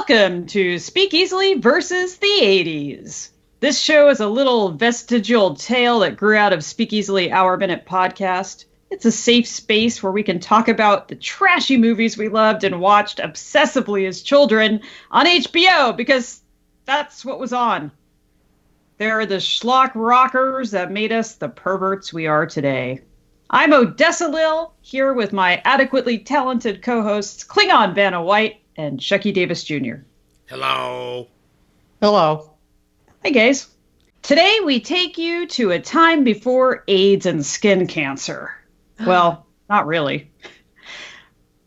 Welcome to Speakeasily versus the 80s. This show is a little vestigial tale that grew out of Speakeasily Hour Minute podcast. It's a safe space where we can talk about the trashy movies we loved and watched obsessively as children on HBO, because that's what was on. They're the schlock rockers that made us the perverts we are today. I'm Odessa Lil, here with my adequately talented co-hosts Klingon Vanna White and Chucky Davis Jr. Hello. Hello. Hi, guys. Today we take you to a time before AIDS and skin cancer. Well, not really.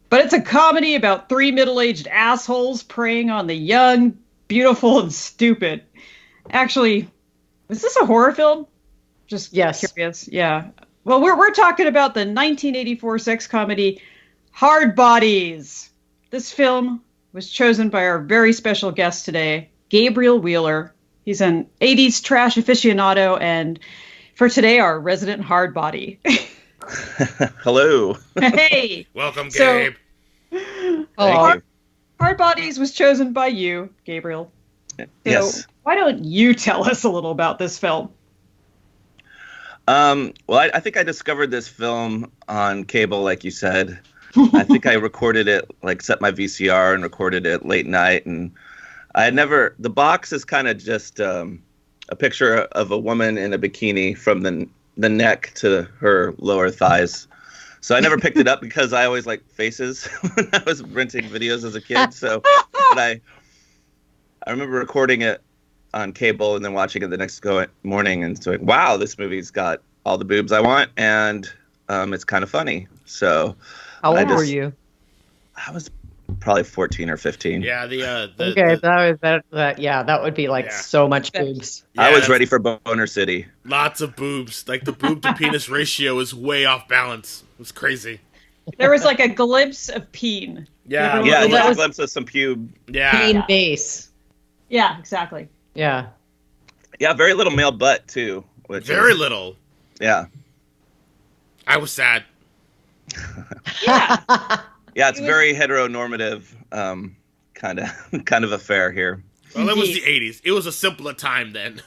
But it's a comedy about three middle-aged assholes preying on the young, beautiful, and stupid. Actually, is this a horror film? Just curious. Yeah. Well, we're talking about the 1984 sex comedy Hardbodies. This film was chosen by our very special guest today, Gabriel Wheeler. He's an 80s trash aficionado, and for today, our resident hardbody. Hello. Hey. Welcome, Gabe. Hardbodies was chosen by you, Gabriel. Yes. Why don't you tell us a little about this film? Well, I think I discovered this film on cable, like you said. I think I recorded it, set my VCR and recorded it late night. And the box is kind of just a picture of a woman in a bikini from the neck to her lower thighs. So I never picked it up because I always liked faces when I was renting videos as a kid. So but I remember recording it on cable and then watching it the next morning and saying, wow, this movie's got all the boobs I want, and it's kind of funny. So how old were you? I was probably 14 or 15. Yeah, that would be so much boobs. Yeah, I was ready for Boner City. Lots of boobs. Like the boob to penis ratio is way off balance. It was crazy. There was a glimpse of peen. Yeah, a glimpse of some pube. Yeah, peen base. Yeah, exactly. Yeah. Yeah, very little male butt too. Very little. Yeah. I was sad. Yeah. Yeah, it's very heteronormative kind of affair here. Well, it was the 80s. It was a simpler time then.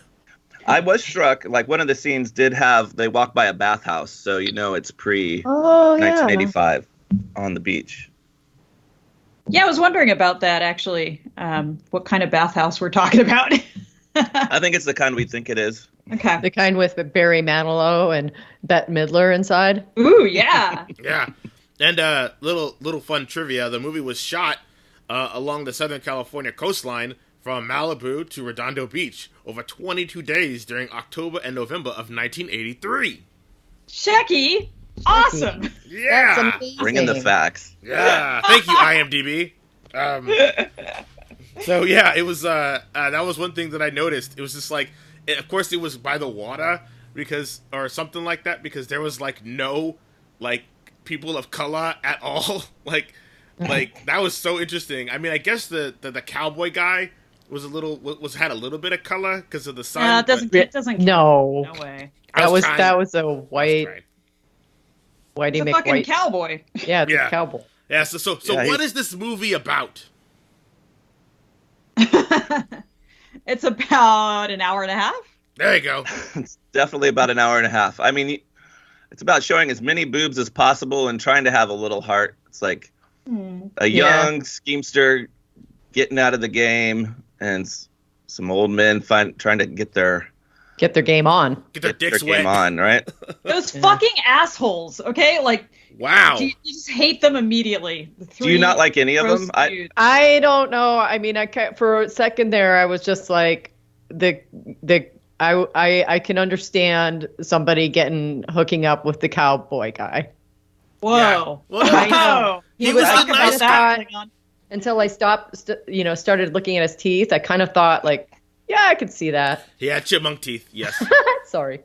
I was struck, one of the scenes they walk by a bathhouse, so it's pre 1985 on the beach. Yeah, I was wondering about that, actually. What kind of bathhouse we're talking about. I think it's the kind we think it is. Okay. The kind with Barry Manilow and Bette Midler inside. Ooh, yeah. Yeah. And little fun trivia, the movie was shot along the Southern California coastline from Malibu to Redondo Beach over 22 days during October and November of 1983. Chucky! Awesome! Yeah! That's amazing. Bringing the facts. Yeah! Thank you, IMDb. So, yeah, it was, that was one thing that I noticed. It was just of course it was by the water or something like that, because there was no people of color at all. That was so interesting. I mean, I guess the cowboy guy had a little bit of color because of the sun. Yeah, it doesn't. No way. That was a white. Whitey it's a fucking McWhite cowboy. Yeah, it's a cowboy. Yeah. So what is this movie about? It's about an hour and a half. There you go. It's definitely about an hour and a half. I mean, it's about showing as many boobs as possible and trying to have a little heart. It's a young schemester getting out of the game and some old men trying to get their game on. Get their dicks wet. Game on, right? Those fucking assholes, okay? Wow. You just hate them immediately. Do you not like any of them? I don't know. I mean, for a second there, I was just like, I can understand somebody hooking up with the cowboy guy. Whoa. Yeah. Well, I know. He was a nice guy. Until I started looking at his teeth, I kind of thought yeah, I could see that. He had chipmunk teeth, yes. Sorry.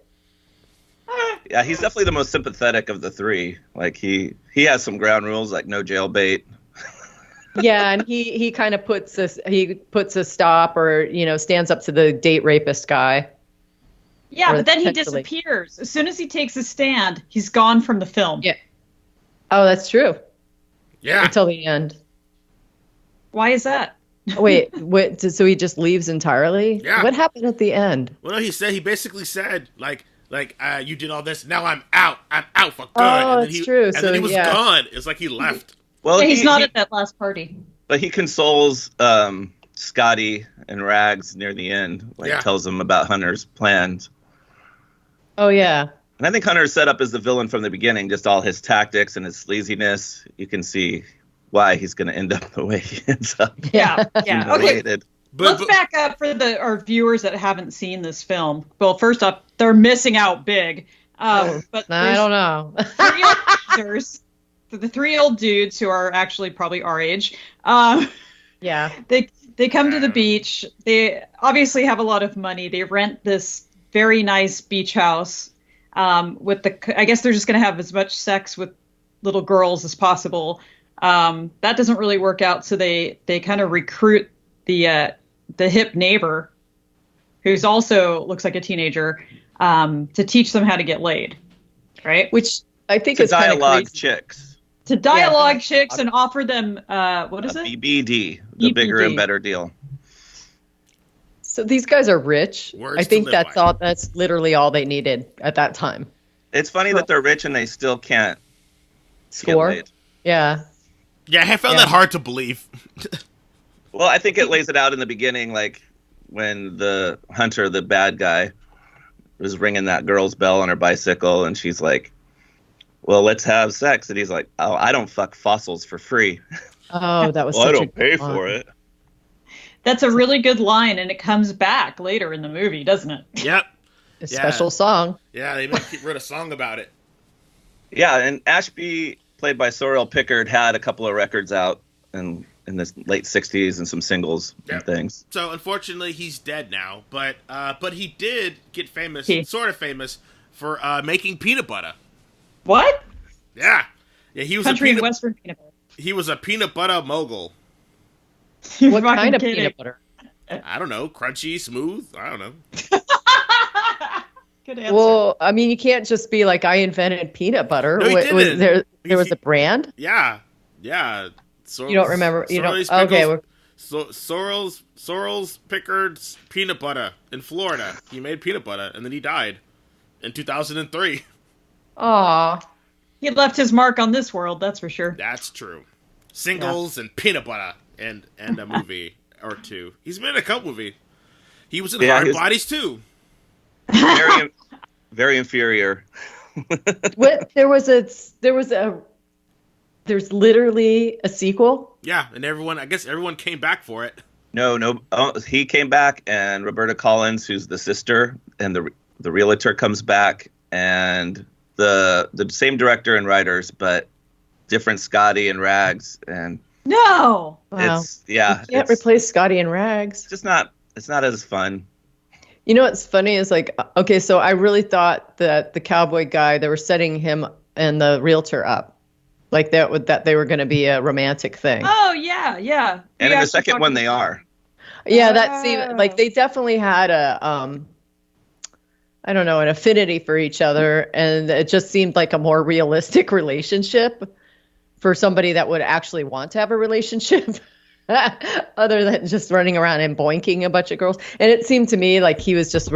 Yeah, he's definitely the most sympathetic of the three. He has some ground rules, no jailbait. Yeah, and he kind of puts a stop or stands up to the date rapist guy. Yeah, but then he disappears. As soon as he takes a stand, he's gone from the film. Yeah. Oh, that's true. Yeah. Until the end. Why is that? Wait, what? So he just leaves entirely? Yeah. What happened at the end? Well, no, he basically said, you did all this, now I'm out for good. Oh, and then it's true. And So, then he was yeah. gone. It's like he left. Well, Yeah, he's not at that last party. But he consoles Scotty and Rags near the end. Tells them about Hunter's plans. Oh, yeah. And I think Hunter is set up as the villain from the beginning. Just all his tactics and his sleaziness. You can see why he's going to end up the way he ends up. Yeah. Okay. Humiliated. Let's back up for our viewers that haven't seen this film. Well, first up, they're missing out big. But I don't know. three old losers, the three old dudes who are actually probably our age. Yeah. They come to the beach. They obviously have a lot of money. They rent this very nice beach house. I guess they're just going to have as much sex with little girls as possible. That doesn't really work out, so they kind of recruit the hip neighbor, who's also looks like a teenager, to teach them how to get laid, right? Which I think is kind of dialogue chicks. To dialogue chicks and offer them what is it? BBD, the bigger and better deal. So these guys are rich. Words I think to live that's by. all. That's literally all they needed at that time. It's funny that they're rich and they still can't Score. get laid. Yeah. Yeah, I found that hard to believe. Well, I think it lays it out in the beginning, like when the Hunter, the bad guy, was ringing that girl's bell on her bicycle, and she's like, "Well, let's have sex," and he's like, "Oh, I don't fuck fossils for free." Oh, that was. Well, I such don't a pay good for line. it. That's a really good line, and it comes back later in the movie, doesn't it? Yep. A special song. Yeah, they wrote a song about it. Yeah, and Ashby, played by Sorrel Pickard, had a couple of records out in the late '60s and some singles and things. So unfortunately, he's dead now. But he did get famous, sort of famous, for making peanut butter. What? Yeah, he was Country and Western peanut butter. He was a peanut butter mogul. What kind of peanut butter? I don't know, crunchy, smooth. I don't know. Good answer. Well, I mean, you can't just be like, I invented peanut butter. No, he didn't. There was a brand? Yeah. You don't remember? You don't? Okay. Sorrel's Pickard's peanut butter in Florida. He made peanut butter, and then he died in 2003. Aw. He left his mark on this world, that's for sure. That's true. Singles and peanut butter and a movie or two. He's been in a couple movies. He was in Hardbodies too. Very, very inferior. What? There's literally a sequel? Yeah, and I guess everyone came back for it. No. Oh, he came back, and Roberta Collins, who's the sister, and the realtor comes back, and the same director and writers, but different Scotty and Rags, and No. Wow. you can't replace Scotty and Rags. It's not as fun. You know what's funny is like, okay, so I really thought that the cowboy guy, they were setting him and the realtor up. Like that they were going to be a romantic thing. Oh, yeah. And in the second one, they are. Yeah, that seemed like they definitely had I don't know, an affinity for each other. And it just seemed like a more realistic relationship for somebody that would actually want to have a relationship. Other than just running around and boinking a bunch of girls. And it seemed to me like he was just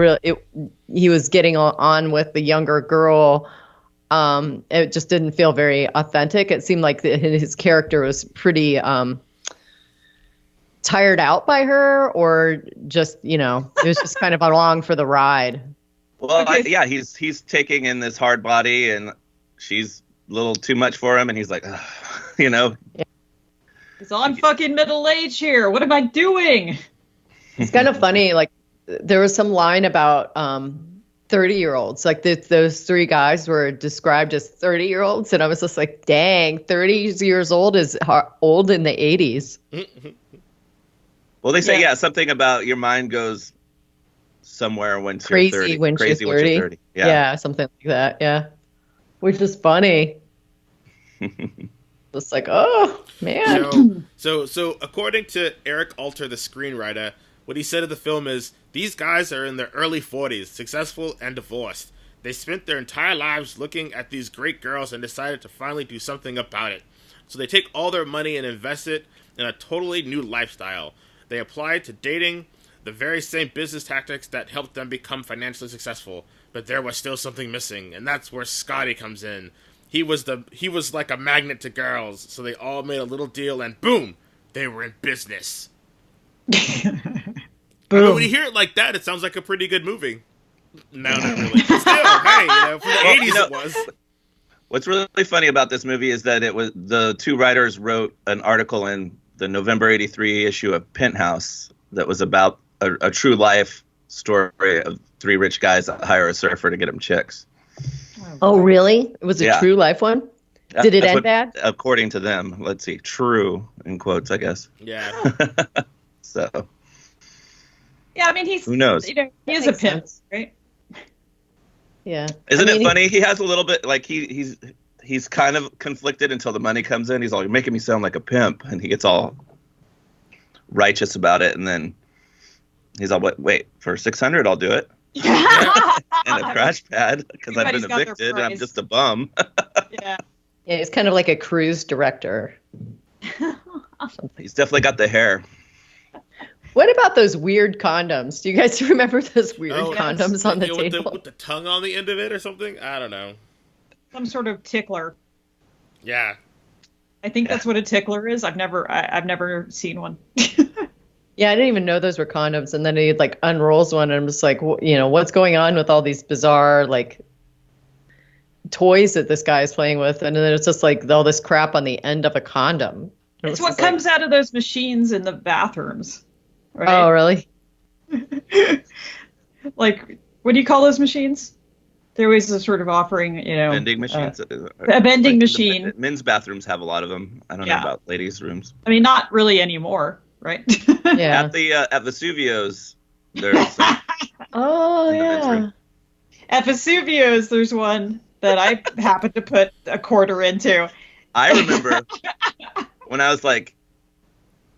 he was getting on with the younger girl. It just didn't feel very authentic. It seemed like his character was pretty tired out by her, or just, it was just kind of along for the ride. Well, he's taking in this hard body, and she's a little too much for him, and he's like, Yeah. So I'm fucking middle age here. What am I doing? It's kind of funny. Like there was some line about 30-year-olds. Like those three guys were described as 30-year-olds, and I was just like, "Dang, 30 years old is old in the 80s." Well, they say something about your mind goes somewhere when crazy you're 30. When crazy you're when 30. you're 30. Yeah, something like that. Yeah, which is funny. It's like, oh man. So according to Eric Alter, the screenwriter, what he said of the film is, these guys are in their early 40s, successful and divorced. They spent their entire lives looking at these great girls and decided to finally do something about it. So they take all their money and invest it in a totally new lifestyle. They applied to dating the very same business tactics that helped them become financially successful, but there was still something missing, and that's where Scotty comes in. He was like a magnet to girls, so they all made a little deal, and boom, they were in business. I mean, when you hear it like that, it sounds like a pretty good movie. No, not really. But still, hey, for the 80s it was. What's really funny about this movie is that it was the two writers wrote an article in the November '83 issue of Penthouse that was about a true life story of three rich guys that hire a surfer to get them chicks. Oh, really? It was a true life one? Did it end bad? According to them. Let's see. True, in quotes, I guess. Yeah. So. Yeah, I mean, who knows? He is a pimp, right? Yeah. Isn't it funny? He has a little bit, like, he's kind of conflicted until the money comes in. He's all, you're making me sound like a pimp. And he gets all righteous about it. And then he's all, wait, for $600, I'll do it. And a crash pad, because I've been evicted and I'm just a bum. Yeah. Yeah, he's kind of like a cruise director. He's definitely got the hair. What about those weird condoms? Do you guys remember those weird condoms on the table? With the tongue on the end of it or something? I don't know. Some sort of tickler. Yeah. I think that's what a tickler is. I've never seen one. Yeah, I didn't even know those were condoms. And then he like unrolls one and I'm just like, what's going on with all these bizarre like toys that this guy is playing with? And then it's just like all this crap on the end of a condom. It's what comes out of those machines in the bathrooms. Right? Oh, really? Like, what do you call those machines? They're always a sort of offering, vending machines. A vending machine. Men's bathrooms have a lot of them. I don't know about ladies' rooms. I mean, not really anymore, right? Yeah. At Vesuvio's, there's some. Oh, yeah. At Vesuvio's, there's one that I happened to put a quarter into. I remember when I was like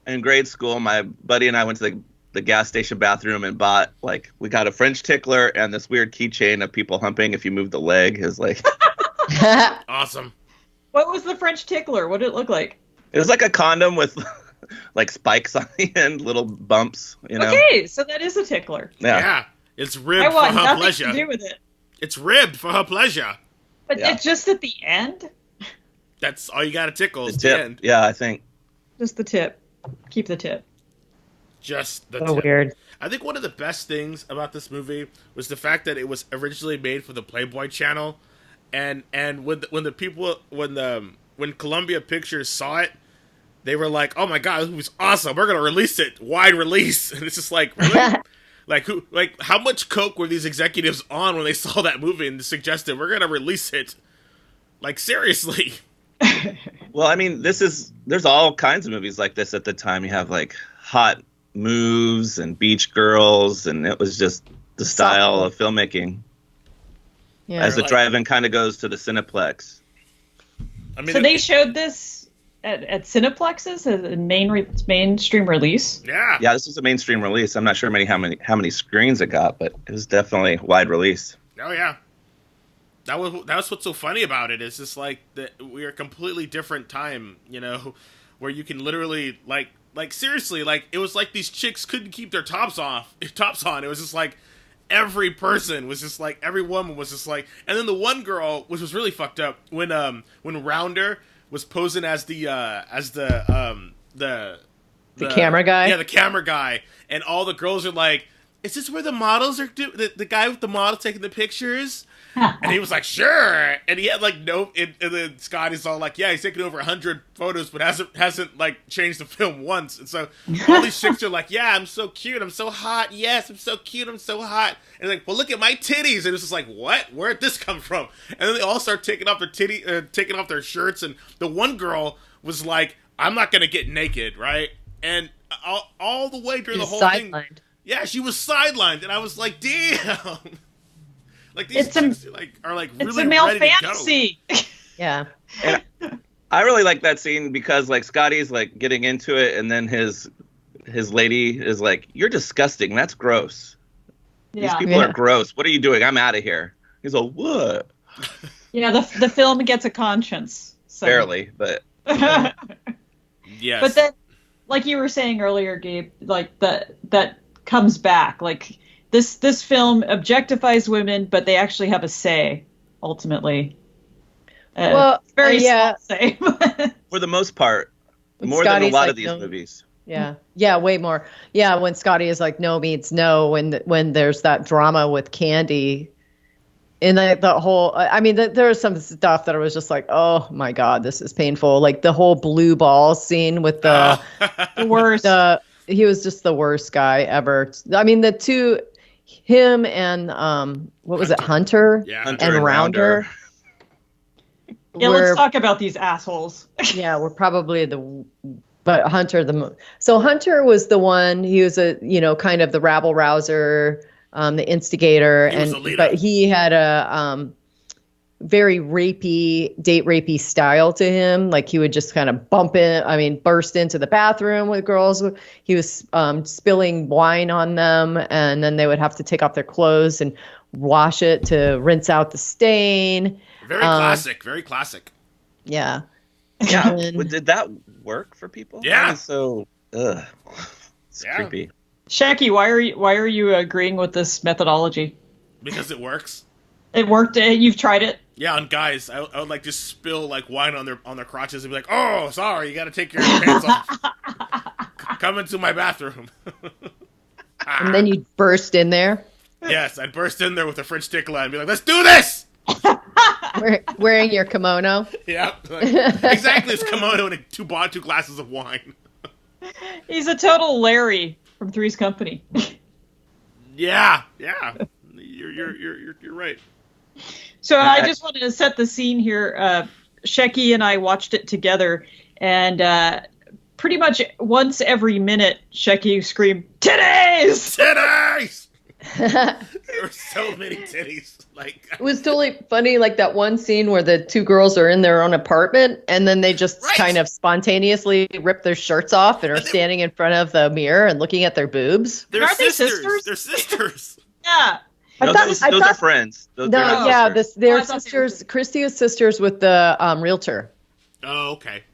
in grade school, my buddy and I went to the gas station bathroom and bought, like, we got a French tickler and this weird keychain of people humping if you move the leg. Is like awesome. What was the French tickler? What did it look like? It was like a condom with like spikes on the end, little bumps, Okay, so that is a tickler. Yeah. It's ribbed for her pleasure. To do with it. It's ribbed for her pleasure. But it's just at the end? That's all you got to tickle is the the end. Yeah, I think. Just the tip. Keep the tip. Just the so tip. Weird. I think one of the best things about this movie was the fact that it was originally made for the Playboy Channel, and when Columbia Pictures saw it, they were like, "Oh my god, this movie's awesome! We're gonna release it, wide release." And it's just like, really? How much coke were these executives on when they saw that movie and suggested we're gonna release it? Like, seriously. Well, I mean, there's all kinds of movies like this at the time. You have like Hot Moves and Beach Girls, and it was just the style of filmmaking. Yeah. As the drive-in kind of goes to the Cineplex. I mean, so they showed this at Cineplexes as a mainstream release. Yeah. Yeah, this was a mainstream release. I'm not sure how many screens it got, but it was definitely wide release. Oh yeah. That was what's so funny about it. It's just like that we are a completely different time, where you can literally like seriously, like it was like these chicks couldn't keep their tops on. It was just like every person was just like, every woman was just like, and then the one girl, which was really fucked up, when Rounder was posing as the camera guy. Yeah, the camera guy, and all the girls are like, "Is this where the models are the guy with the model taking the pictures?" And he was like, "Sure." And he had like and then Scotty's all like, "Yeah, he's taken over 100 photos, but hasn't like changed the film once." And so all these chicks are like, "Yeah, I'm so cute, I'm so hot. Yes, I'm so cute, I'm so hot." And like, "Well, look at my titties." And it's just like, "What? Where'd this come from?" And then they all start taking off their shirts. And the one girl was like, "I'm not gonna get naked, right?" And all the way during the whole thing, yeah, she was sidelined, and I was like, "Damn." Like these chicks are like really it's a male ready fantasy. To go. Yeah. And I really like that scene because like Scotty's like getting into it, and then his lady is like, "You're disgusting. That's gross. These people are gross. What are you doing? I'm out of here." He's like, "What?" Yeah, the film gets a conscience. So. Barely, but yes. But then like you were saying earlier, Gabe, like that comes back. Like this film objectifies women, but they actually have a say ultimately. Very small say. For the most part, more Scotty's than a lot like, of these no. movies. Yeah, way more. Yeah, when Scotty is like no means no, when there's that drama with Candy, and the whole. I mean, there was some stuff that I was just like, oh my god, this is painful. Like the whole blue ball scene with the worst. He was just the worst guy ever. I mean, the two, him and what was it, Hunter? Yeah, Hunter and Rounder. Yeah, let's talk about these assholes. Yeah, we're probably but Hunter so Hunter was the one. He was kind of the rabble rouser, the instigator, but he had a very date rapey style to him. Like he would just kind of burst into the bathroom with girls. He was spilling wine on them, and then they would have to take off their clothes and wash it to rinse out the stain. Very classic. Very classic. Yeah. Yeah. Did that work for people? Yeah. So, it's creepy. Shacky, why are you agreeing with this methodology? Because it works. It worked. You've tried it. Yeah, on guys, I would like just spill like wine on their crotches and be like, "Oh, sorry, you got to take your pants off. Come into my bathroom." And then you burst in there. Yes, I'd burst in there with a French tickler and be like, "Let's do this!" Wearing your kimono. Yeah, exactly. It's kimono and two glasses of wine. He's a total Larry from Three's Company. Yeah. You're right. So I just wanted to set the scene here. Shecky and I watched it together, and pretty much once every minute, Shecky screamed, "Titties! Titties!" There were so many titties. Like it was totally funny, like that one scene where the two girls are in their own apartment, and then they just kind of spontaneously rip their shirts off and are standing in front of the mirror and looking at their boobs. They're sisters. They're sisters. Yeah. Those are friends. They're sisters. Christy is sisters with the realtor. Oh, okay.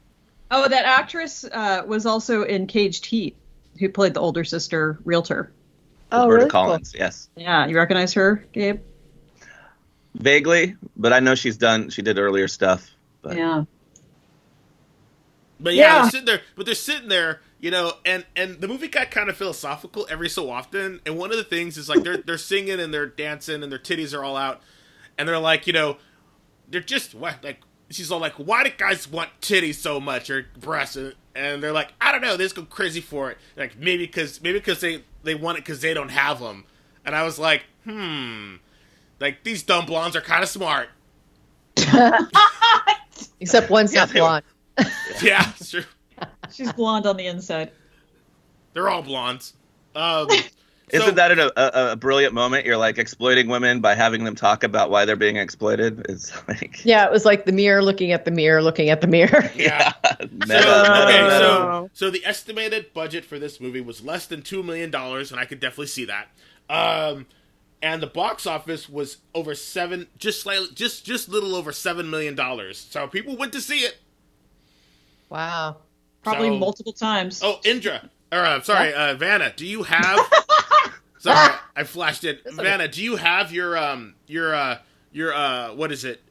Oh, that actress was also in Caged Heat, who played the older sister realtor. Oh, Roberta really? Collins, Cool. yes. Yeah, you recognize her, Gabe? Vaguely, but I know she did earlier stuff. But. Yeah. But yeah, they're sitting there, and the movie got kind of philosophical every so often. And one of the things is like they're singing and they're dancing and their titties are all out, and they're like, they're just like she's all like, why do guys want titties so much or breasts? And they're like, I don't know, they just go crazy for it. Like maybe because they want it because they don't have them. And I was like, like these dumb blondes are kind of smart. Except one's not blonde. Yeah, it's true. She's blonde on the inside. They're all blondes. Isn't that a brilliant moment? You're like exploiting women by having them talk about why they're being exploited. It's like it was like the mirror looking at the mirror looking at the mirror. Yeah. So the estimated budget for this movie was less than $2 million, and I could definitely see that. And the box office was over just little over $7 million. So people went to see it. Wow. Probably multiple times. Oh, Indra. Vanna, do you have... Sorry, I flashed it. Vanna, do you have your what is it?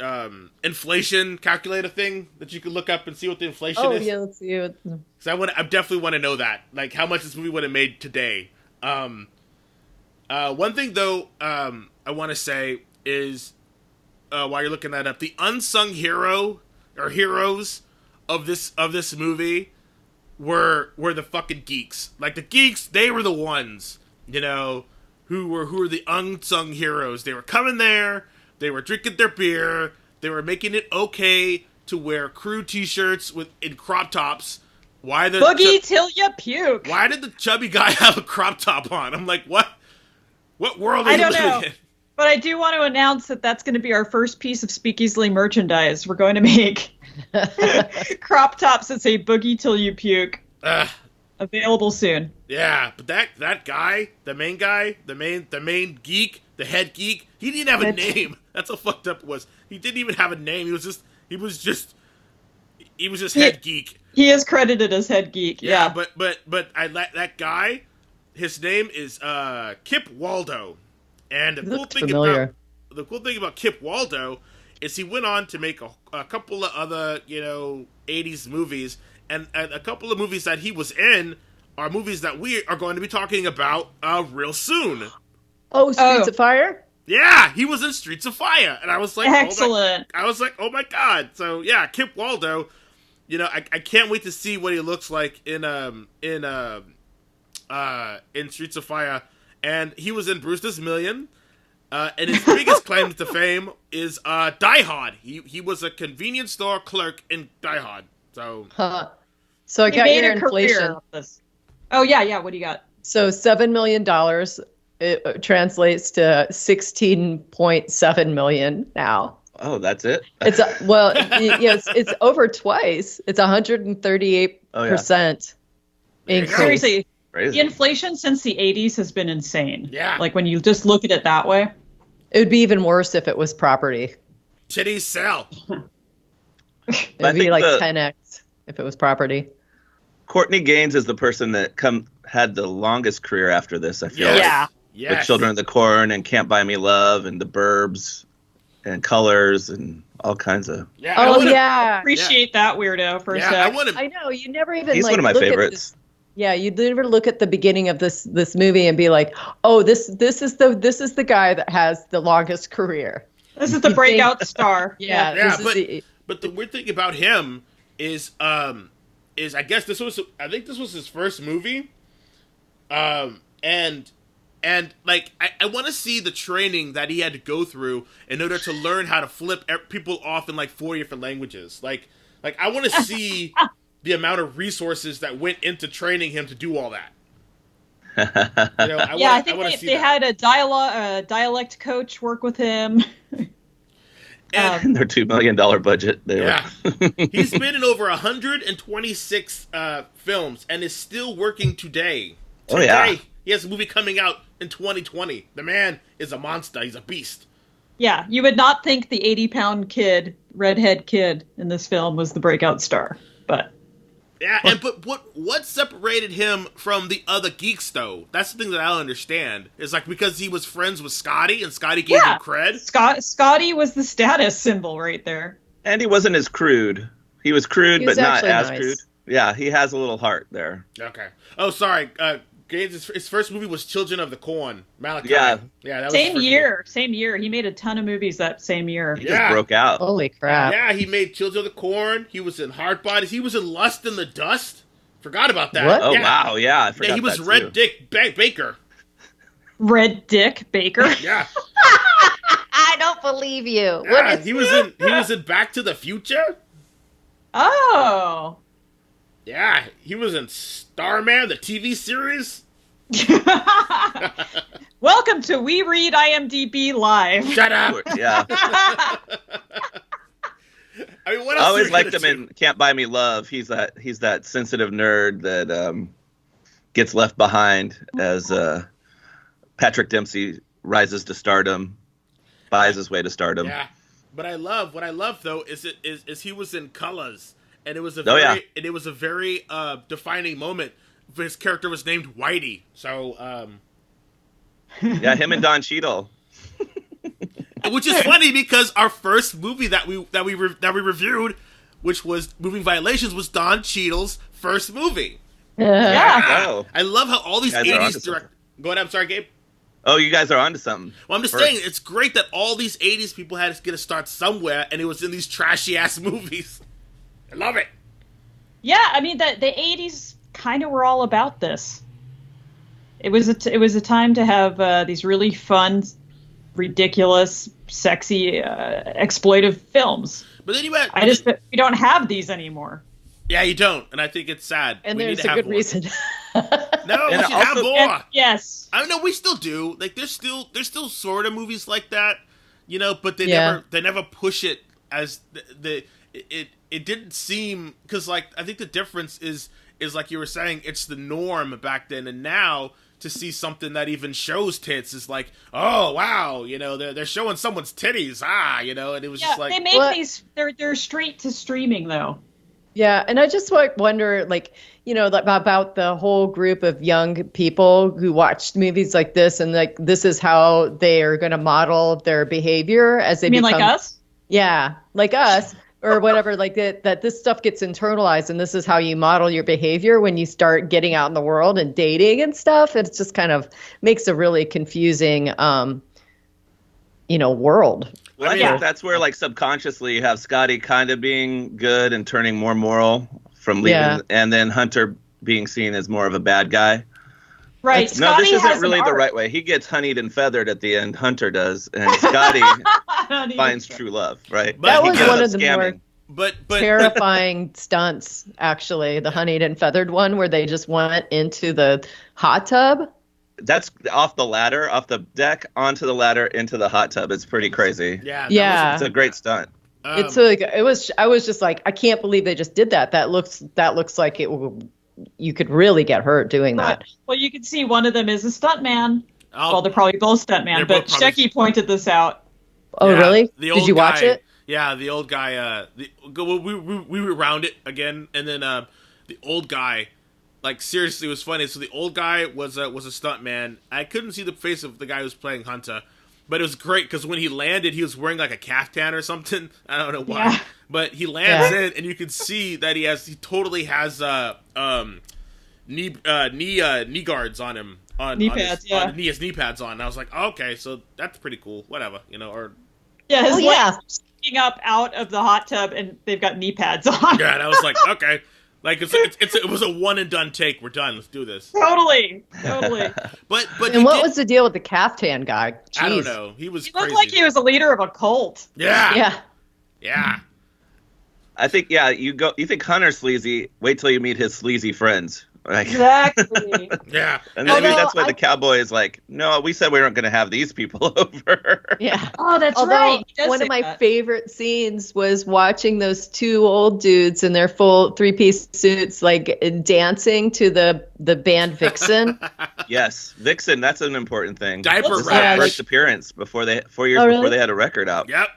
Inflation calculator thing that you can look up and see what the inflation is? Oh, yeah, let's see it. So I definitely want to know that. Like, how much this movie would have made today. One thing, though, I want to say is, while you're looking that up, the unsung hero, or heroes of this movie were the fucking geeks. Like, the geeks, they were the ones, who were the unsung heroes. They were coming there, they were drinking their beer, they were making it okay to wear crew t-shirts in crop tops. Why the Boogie till you puke? Why did the chubby guy have a crop top on? I'm like, what world are you living in? But I do want to announce that that's going to be our first piece of Speakeasily merchandise. We're going to make crop tops that say "Boogie till you puke." Available soon. Yeah, but that guy, the main geek, the head geek, he didn't have a name. That's how fucked up it was. He didn't even have a name. He was just head geek. He is credited as head geek. Yeah. But I that guy, his name is Kip Waldo, and the cool thing about Kip Waldo is he went on to make a couple of other 80s movies, and a couple of movies that he was in are movies that we are going to be talking about real soon. Oh, Streets of Fire? Yeah, he was in Streets of Fire, and I was like, excellent. Oh my god! So yeah, Kip Waldo. I can't wait to see what he looks like in Streets of Fire, and he was in Brewster's Million, and his biggest claim to fame is Die Hard. He was a convenience store clerk in Die Hard. So, so I got your inflation. Oh yeah. What do you got? So $7 million. It translates to 16.7 million now. Oh, that's it? It's yes, it's over twice. It's 138% increase. Seriously, Crazy. the inflation since the 80s has been insane. Yeah. Like when you just look at it that way. It would be even worse if it was property. Titties sell. It would be like 10x if it was property. Courtney Gaines is the person that had the longest career after this, I feel like. Yeah. Yes. With Children of the Corn and Can't Buy Me Love and The Burbs and Colors and all kinds of... Yeah. Yeah. Appreciate that weirdo for a sec. I know, you never even He's one of my favorites. You'd never look at the beginning of this movie and be like, oh, this is the guy that has the longest career. This is the breakout star. Yeah. But the weird thing about him is I guess this was his first movie, and like I want to see the training that he had to go through in order to learn how to flip people off in like 4 different languages. Like I want to see the amount of resources that went into training him to do all that. I think they had a dialect coach work with him. And their $2 million budget. He's been in over 126 films and is still working today. Oh yeah. He has a movie coming out in 2020. The man is a monster. He's a beast. Yeah, you would not think the 80-pound kid, redhead kid in this film was the breakout star, but... Yeah, but what separated him from the other geeks, though? That's the thing that I don't understand. It's like because he was friends with Scotty, and Scotty gave him cred? Scotty was the status symbol right there. And he wasn't as crude. He was crude, but not as nice. crude. Yeah, he has a little heart there. Okay. Oh, sorry. His first movie was Children of the Corn. Malachi. Yeah. That was Same year. He made a ton of movies that same year. He just broke out. Holy crap. Yeah, he made Children of the Corn. He was in Hardbodies. He was in Lust in the Dust. Forgot about that. What? Oh, wow. Yeah, I forgot he was that Red too. Dick Baker. Red Dick Baker? Yeah. I don't believe you. Yeah, he was in Back to the Future. Oh. Yeah, he was in Starman, the TV series. Welcome to We Read IMDb Live. Shut up. Yeah. I mean, what else? I always liked him in Can't Buy Me Love. He's that sensitive nerd that gets left behind as Patrick Dempsey rises to stardom, buys his way to stardom. Yeah, but what I love though is he was in Colors, and it was a very defining moment. His character was named Whitey, so yeah, him and Don Cheadle. Which is funny because our first movie that we reviewed, which was Moving Violations, was Don Cheadle's first movie. Yeah. Oh. I love how all these 80s direct. Go ahead. I'm sorry, Gabe. Oh, you guys are onto something. Well, I'm just saying it's great that all these 80s people had to get a start somewhere, and it was in these trashy ass movies. I love it. Yeah, I mean the 80s kind of were all about this. It was a time to have these really fun, ridiculous, sexy, exploitive films. But then we don't have these anymore. Yeah, you don't, and I think it's sad. And we there's need to a have good more. reason. No, we should have more. Yes. I know we still do. Like there's still sort of movies like that, but they never push it as it didn't seem, because like I think the difference is like you were saying, it's the norm back then, and now to see something that even shows tits is like, oh wow, they're showing someone's titties, and it was just like they make these they're straight to streaming though. Yeah, and I just wonder, like, about the whole group of young people who watched movies like this, and like this is how they are going to model their behavior as they You mean become, like us? yeah, like us or whatever, like that this stuff gets internalized, and this is how you model your behavior when you start getting out in the world and dating and stuff. It just kind of makes a really confusing, world. Well, I think that's where, like, subconsciously you have Scotty kind of being good and turning more moral from leaving, and then Hunter being seen as more of a bad guy. Right. No, this Scotty isn't has really an the arc. right way. He gets honeyed and feathered at the end. Hunter does, and Scotty finds true love. Right. But That he was ends one up of the more But terrifying stunts, actually, the honeyed and feathered one where they just went into the hot tub. That's off the ladder, off the deck, onto the ladder, into the hot tub. It's pretty crazy. Yeah. It's a great stunt. It's like I was just like, I can't believe they just did that. That looks like you could really get hurt doing that. Well, you can see one of them is a stuntman. Oh. Well, they're probably both stuntman, but Shecky pointed this out. Oh, Yeah, really? the old Did you watch guy- it? Yeah, the old guy. We rewound it again, and then the old guy, like, seriously, it was funny. So the old guy was a stuntman. I couldn't see the face of the guy who was playing Hunter, but it was great because when he landed, he was wearing like a caftan or something. I don't know why, but he lands in, and you can see that he totally has knee guards on him. Knee pads, He has knee pads on. And I was like, oh, okay, so that's pretty cool. Whatever, Or his legs sticking up out of the hot tub, and they've got knee pads on. yeah, and I was like, okay, like it was a one and done take. We're done. Let's do this. Totally. But And what was the deal with the caftan guy? Jeez. I don't know. He was He crazy. looked like he was a leader of a cult. Yeah. I think you think Hunter's sleazy. Wait till you meet his sleazy friends. Like, Exactly. Yeah. And maybe that's why the cowboy is like, no, we said we weren't going to have these people over. Yeah. Oh, that's right. He does One say of my that. favorite scenes was watching those two old dudes in their full three-piece suits, like dancing to the band Vixen. Yes, Vixen. That's an important thing. Diaper This is rash. their first appearance before 4 years really? before they had a record out. Yep.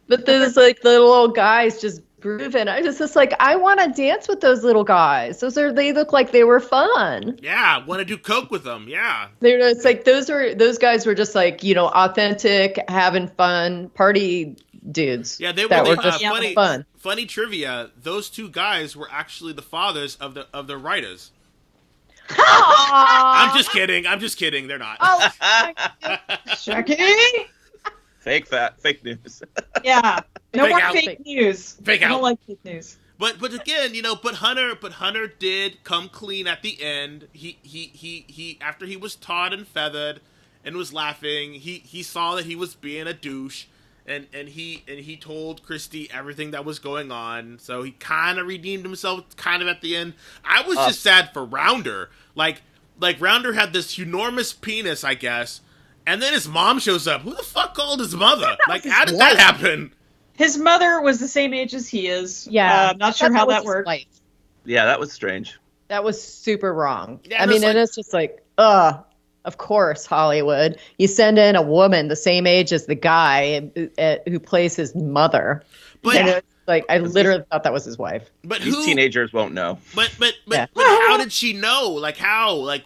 But those like little old guys just grooving. I was just like, I want to dance with those little guys. They look like they were fun. Yeah. Want to do coke with them? Yeah. It's like those guys were just like, authentic, having fun, party dudes. Yeah, they were, that were just just fun. Funny trivia. Those two guys were actually the fathers of the writers. I'm just kidding. They're not. Oh, Shecky? Fake news. Yeah. No Fake more out. fake news. Fake I out. don't like fake news. But again, but Hunter did come clean at the end. He after he was tarred and feathered and was laughing, he saw that he was being a douche, and he told Christy everything that was going on. So he kind of redeemed himself kind of at the end. I was just sad for Rounder. Like Rounder had this enormous penis, I guess, and then his mom shows up. Who the fuck called his mother? Like, how did that happen? His mother was the same age as he is. Yeah. I'm not sure how that worked. Yeah, that was strange. That was super wrong. Yeah, I mean, and it's just like, of course, Hollywood. You send in a woman the same age as the guy who plays his mother. But And it's like, I literally thought that was his wife. But These teenagers won't know. But Yeah. how did she know? Like, how? Like,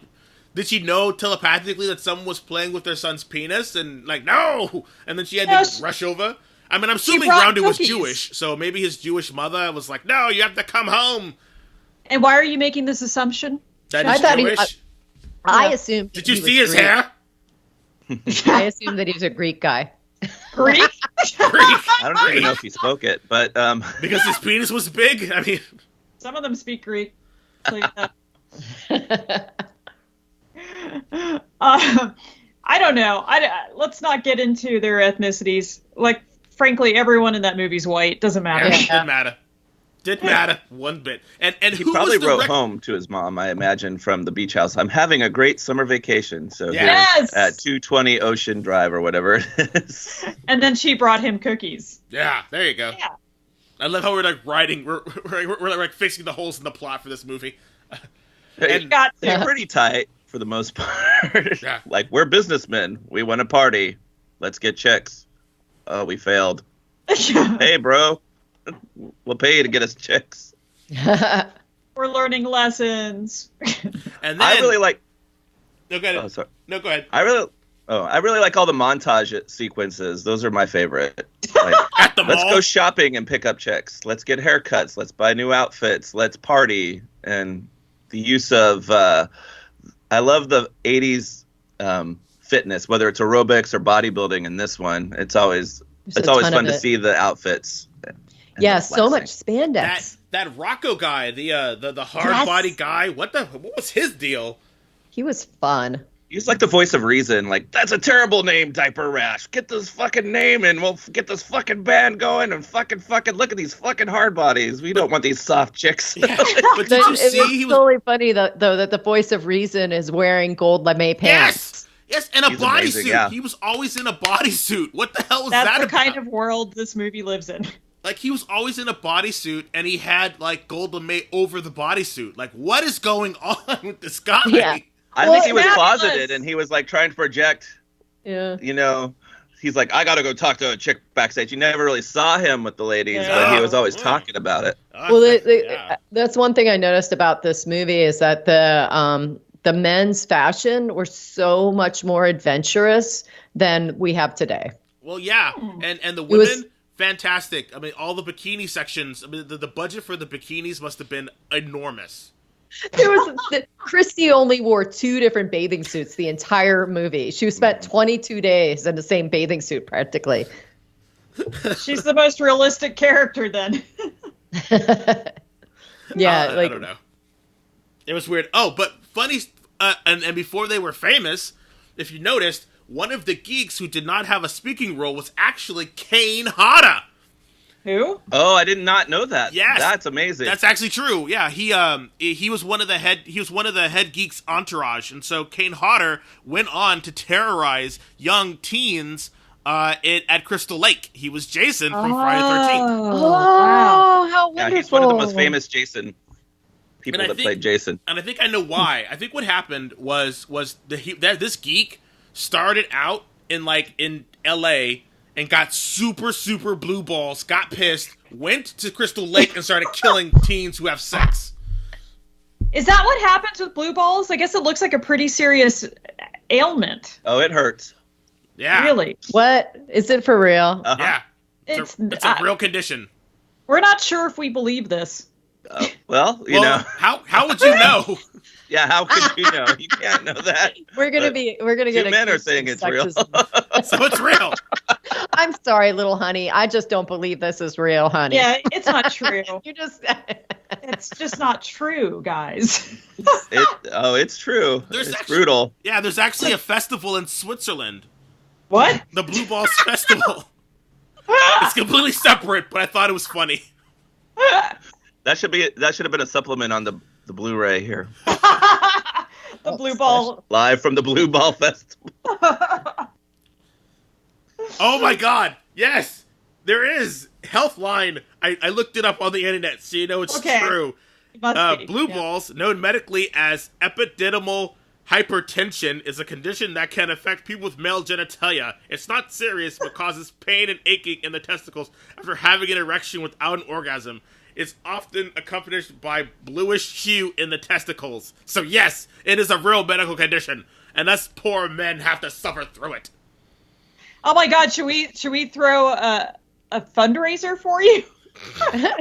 did she know telepathically that someone was playing with their son's penis? And, like, no! And then she had to rush over? I mean, I'm assuming brought Rounder was cookies. Jewish, so maybe his Jewish mother was like, no, you have to come home. And why are you making this assumption? That I is thought he- Jewish. I assumed. Did you he was see his Greek. hair? I assumed that he was a Greek guy. Greek? Greek. I don't even know if he spoke it, but Because his penis was big? I mean... Some of them speak Greek. Tell you that. I don't know. Let's not get into their ethnicities. Like, frankly, everyone in that movie's white. Doesn't matter. Didn't matter. Didn't matter one bit. And he who probably was the wrote home to his mom, I imagine, from the beach house. I'm having a great summer vacation. So here Yes! at 220 Ocean Drive or whatever it is. And then she brought him cookies. Yeah, there you go. Yeah. I love how we're like writing, we're like fixing the holes in the plot for this movie. And Got to. they're pretty tight for the most part. Yeah. Like, we're businessmen. We want to party. Let's get checks. Oh, we failed. Hey, bro. We'll pay you to get us checks. We're learning lessons. And then I really like. No, go ahead. Oh, sorry. No, go ahead. I really like all the montage sequences. Those are my favorite. Like, At the let's mall. go shopping and pick up chicks. Let's get haircuts. Let's buy new outfits. Let's party. And the use of, I love the 80s fitness, whether it's aerobics or bodybuilding. In this one, it's always fun to see the outfits. Yeah, so much spandex. That Rocco guy, the hard body guy. What was his deal? He was fun. He's like the voice of reason. Like, that's a terrible name, Diaper Rash. Get this fucking name and we'll get this fucking band going and fucking look at these fucking hard bodies. We don't want these soft chicks. Yeah. But did you see? It was totally funny though that the voice of reason is wearing gold lame pants. Yes, and a He's amazing, bodysuit. yeah. He was always in a bodysuit. What the hell was That's that the about? kind of world this movie lives in. Like, he was always in a bodysuit, and he had, like, gold lame over the bodysuit. Like, what is going on with this guy? Yeah. I think he was closeted and he was like trying to project. Yeah. You know, he's like, I got to go talk to a chick backstage. You never really saw him with the ladies, but he was always talking about it. Well, that's one thing I noticed about this movie is that the men's fashion were so much more adventurous than we have today. Well, yeah, and the women, fantastic. I mean, all the bikini sections. I mean, the budget for the bikinis must have been enormous. Christy only wore 2 different bathing suits the entire movie. She spent 22 days in the same bathing suit practically. She's the most realistic character then. Yeah, I don't know. It was weird. Oh, but funny, and before they were famous, if you noticed, one of the geeks who did not have a speaking role was actually Kane Hodder. Who? Oh, I did not know that. Yes, that's amazing. That's actually true. Yeah, he was one of the head geeks entourage, and so Kane Hodder went on to terrorize young teens at Crystal Lake. He was Jason from Friday the 13th. Oh, wow. How wonderful. Yeah, he's one of the most famous Jason people that played Jason. And I think I know why. I think what happened was this geek started out in L.A., and got super blue balls, got pissed, went to Crystal Lake and started killing teens who have sex. Is that what happens with blue balls? I guess it looks like a pretty serious ailment. Oh, it hurts. Yeah. Really? What? Is it for real? Uh-huh. Yeah. It's a real condition. We're not sure if we believe this. Well, you know. How would you know? Yeah, how could you know? You can't know that. We're gonna get. 2 men are saying it's real. So it's real. I'm sorry, little honey. I just don't believe this is real, honey. Yeah, it's not true. It's just not true, guys. It's true. It's brutal. Yeah, there's actually a festival in Switzerland. What? The Blue Balls Festival. It's completely separate, but I thought it was funny. That should have been a supplement on the Blu-ray here. The Blue Ball. Live from the Blue Ball Festival. Oh my God! Yes, there is Healthline. I looked it up on the internet, so you know it's true. Blue balls, known medically as epididymal hypertension, is a condition that can affect people with male genitalia. It's not serious, but causes pain and aching in the testicles after having an erection without an orgasm. It's often accompanied by bluish hue in the testicles. So yes, it is a real medical condition, and us poor men have to suffer through it. Oh my God, should we throw a fundraiser for you?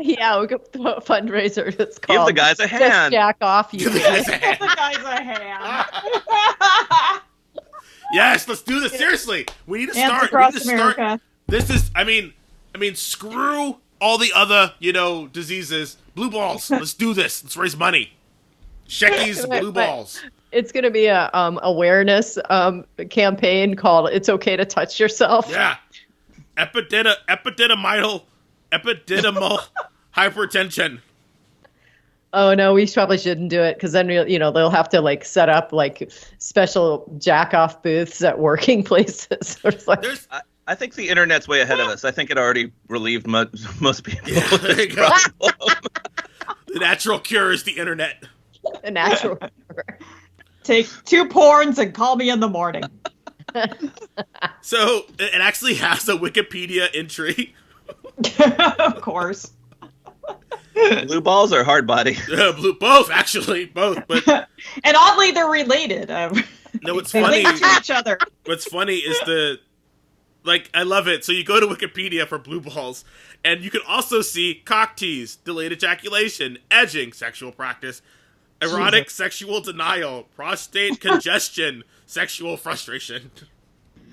Yeah, we could throw a fundraiser. It's called Give the guys a hand. Just jack off, you. Give the guys a hand. Give the guys a hand. Yes, let's do this. Seriously, we need to Hands start. across We need to America. start. This is, I mean, screw all the other, diseases. Blue balls. Let's do this. Let's raise money. Sheckies, blue balls. It's going to be a awareness campaign called "It's Okay to Touch Yourself." Yeah, epididymal hypertension. Oh no, we probably shouldn't do it because then they'll have to set up special jack off booths at working places. I think the internet's way ahead of us. I think it already relieved most people. Yeah, there you go. The natural cure is the internet. The natural cure. Take 2 porns and call me in the morning. So it actually has a Wikipedia entry. Of course. Blue balls or hard body? Both, actually. Both. But And oddly, they're related. no, what's They funny... link to each other. What's funny is I love it. So you go to Wikipedia for blue balls, and you can also see cock tease, delayed ejaculation, edging, sexual practice, erotic sexual denial, prostate congestion, sexual frustration.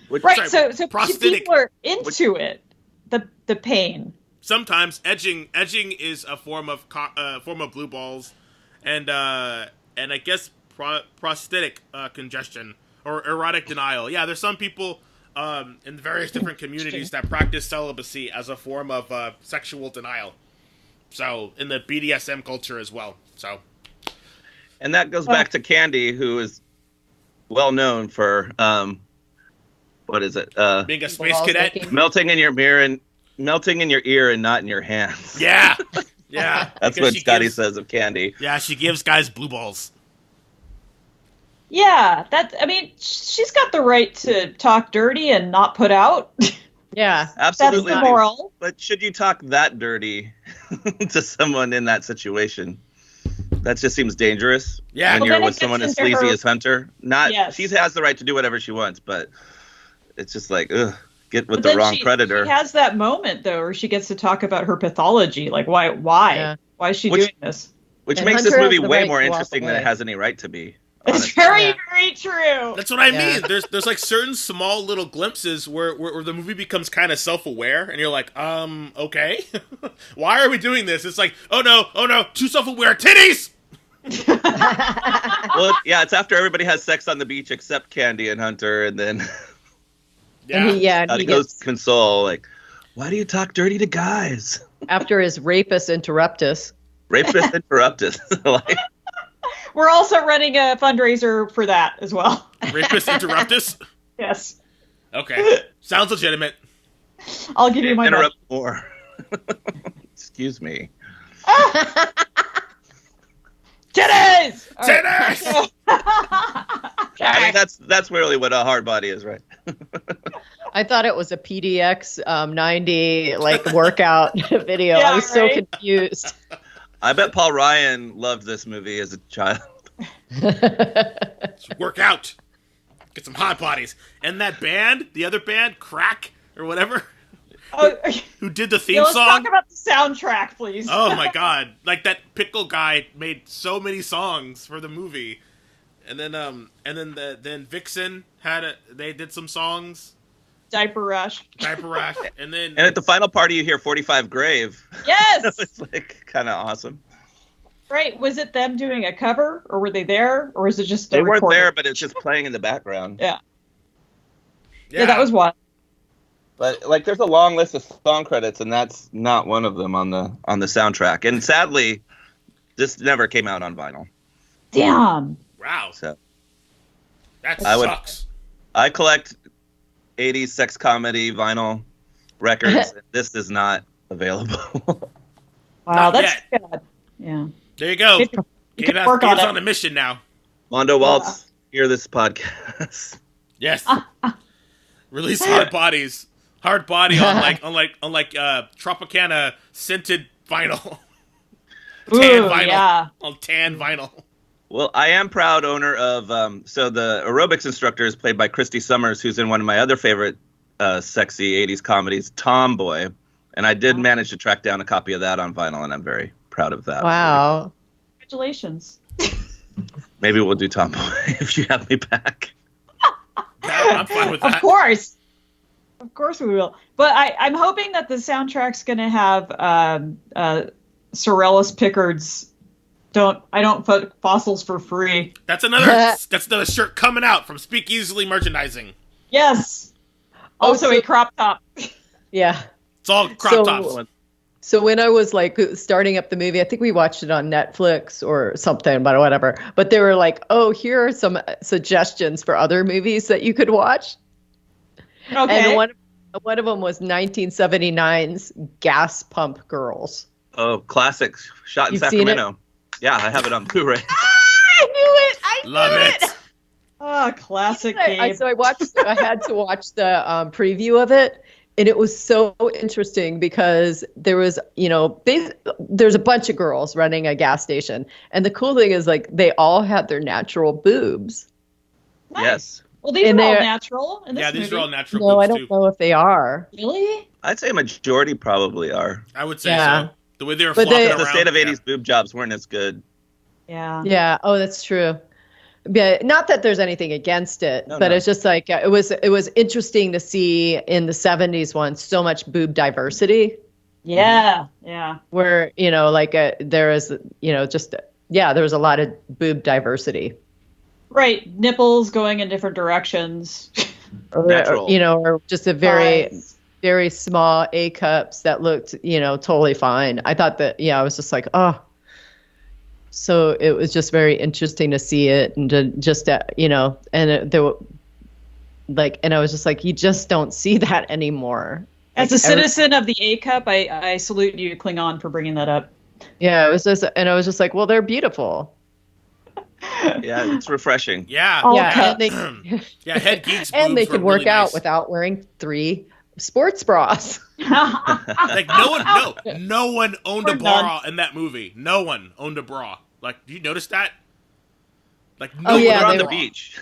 Right, so prosthetic. people are into it. The pain. Sometimes edging is a form of blue balls, and I guess prosthetic congestion or erotic denial. Yeah, there's some people in various different communities that practice celibacy as a form of sexual denial. So in the BDSM culture as well. So, and that goes back to Candy, who is well known for what is it? Being a space cadet, melting in your mirror and melting in your ear and not in your hands. Yeah, yeah. That's what Scotty says of Candy. Yeah, she gives guys blue balls. Yeah, she's got the right to talk dirty and not put out. Yeah, absolutely. That's the moral. But should you talk that dirty to someone in that situation? That just seems dangerous. Yeah, when you're with someone as sleazy as Hunter. She has the right to do whatever she wants, but it's just like, get with the wrong predator. She has that moment though, where she gets to talk about her pathology. Like, why? Yeah. Why is she doing this? Which makes this movie way more interesting than it has any right to be. It's very true. That's what I mean. There's like certain small little glimpses where the movie becomes kind of self-aware, and you're like, okay, why are we doing this? It's like, oh no, too self-aware, titties. Well, yeah, it's after everybody has sex on the beach except Candy and Hunter, and then he goes to console, like, why do you talk dirty to guys? After his rapist interruptus. Like, we're also running a fundraiser for that as well. Rapist interruptus? Yes. Okay. Sounds legitimate. I'll give you my interrupt more. Excuse me. Titties! Titties! I mean, that's really what a hard body is, right? I thought it was a PDX 90 workout video. Yeah, I was so confused. I bet Paul Ryan loved this movie as a child. Let's work out. Get some hot bodies. And that band, the other band, Crack or whatever, who did the theme let's song. Let's talk about the soundtrack, please. Oh my god. Like that pickle guy made so many songs for the movie. And then Vixen they did some songs. Diaper Rash. And at the final party you hear 45 Grave. Yes. It's kind of awesome. Right. Was it them doing a cover, or were they there, or was it just they weren't there, but it's just playing in the background. Yeah, that was one. But there's a long list of song credits, and that's not one of them on the soundtrack. And sadly, this never came out on vinyl. Damn. Wow. So that sucks. I collect 80s sex comedy vinyl records. This is not available. Wow, that's good. Yeah. There you go. Gabe's on a mission now. Mondo Waltz, hear this podcast. Yes. Release Hardbodies. Hard body on Tropicana scented vinyl. Tan vinyl. Yeah. On tan vinyl. Well, I am proud owner of so the aerobics instructor is played by Christy Summers, who's in one of my other favorite sexy 80s comedies, Tomboy. And I did manage to track down a copy of that on vinyl, and I'm very proud of that. Wow. Congratulations. Maybe we'll do Tomboy if you have me back. I'm fine with that. Of course we will. But I'm hoping that the soundtrack's going to have Sorellis Pickard's I don't fuck fossils for free. That's another shirt coming out from Speakeasily merchandising. Yes. Also a crop top. Yeah. It's all crop tops. So when I was starting up the movie, I think we watched it on Netflix or something, but whatever. But they were like, "Oh, here are some suggestions for other movies that you could watch." Okay. And one of them was 1979's Gas Pump Girls. Oh, classic! Shot in Sacramento. Yeah, I have it on Blu-ray. I knew it. Love it. Oh, classic game. So I had to watch the preview of it. And it was so interesting because there was, there's a bunch of girls running a gas station. And the cool thing is, like, they all had their natural boobs. Nice. Yes. Well, these are all natural in this movie. These are all natural No, boobs, I don't know if they are. Really? I'd say a majority probably are. I would say so. The way they were But flopping around. The state of 80s boob jobs weren't as good. Yeah. Yeah. Oh, that's true. But not that there's anything against it, but it's just like it was interesting to see in the 70s one so much boob diversity. Yeah. Yeah. Where, there is, there was a lot of boob diversity. Right. Nipples going in different directions. Natural. Or just a very small A cups that looked, totally fine. I thought that, I was just like, oh. So it was just very interesting to see it and and I was just like, you just don't see that anymore. As a citizen of the A cup, I salute you, Klingon, for bringing that up. Yeah, it was just, and I was just like, well, they're beautiful. Yeah, it's refreshing. Yeah. Yeah. Head geeks. And they could work really out nice. without wearing 3 sports bras. Like no one owned a bra in that movie. No one owned a bra. Like, do you notice that? Like, no one they're on the bra. beach.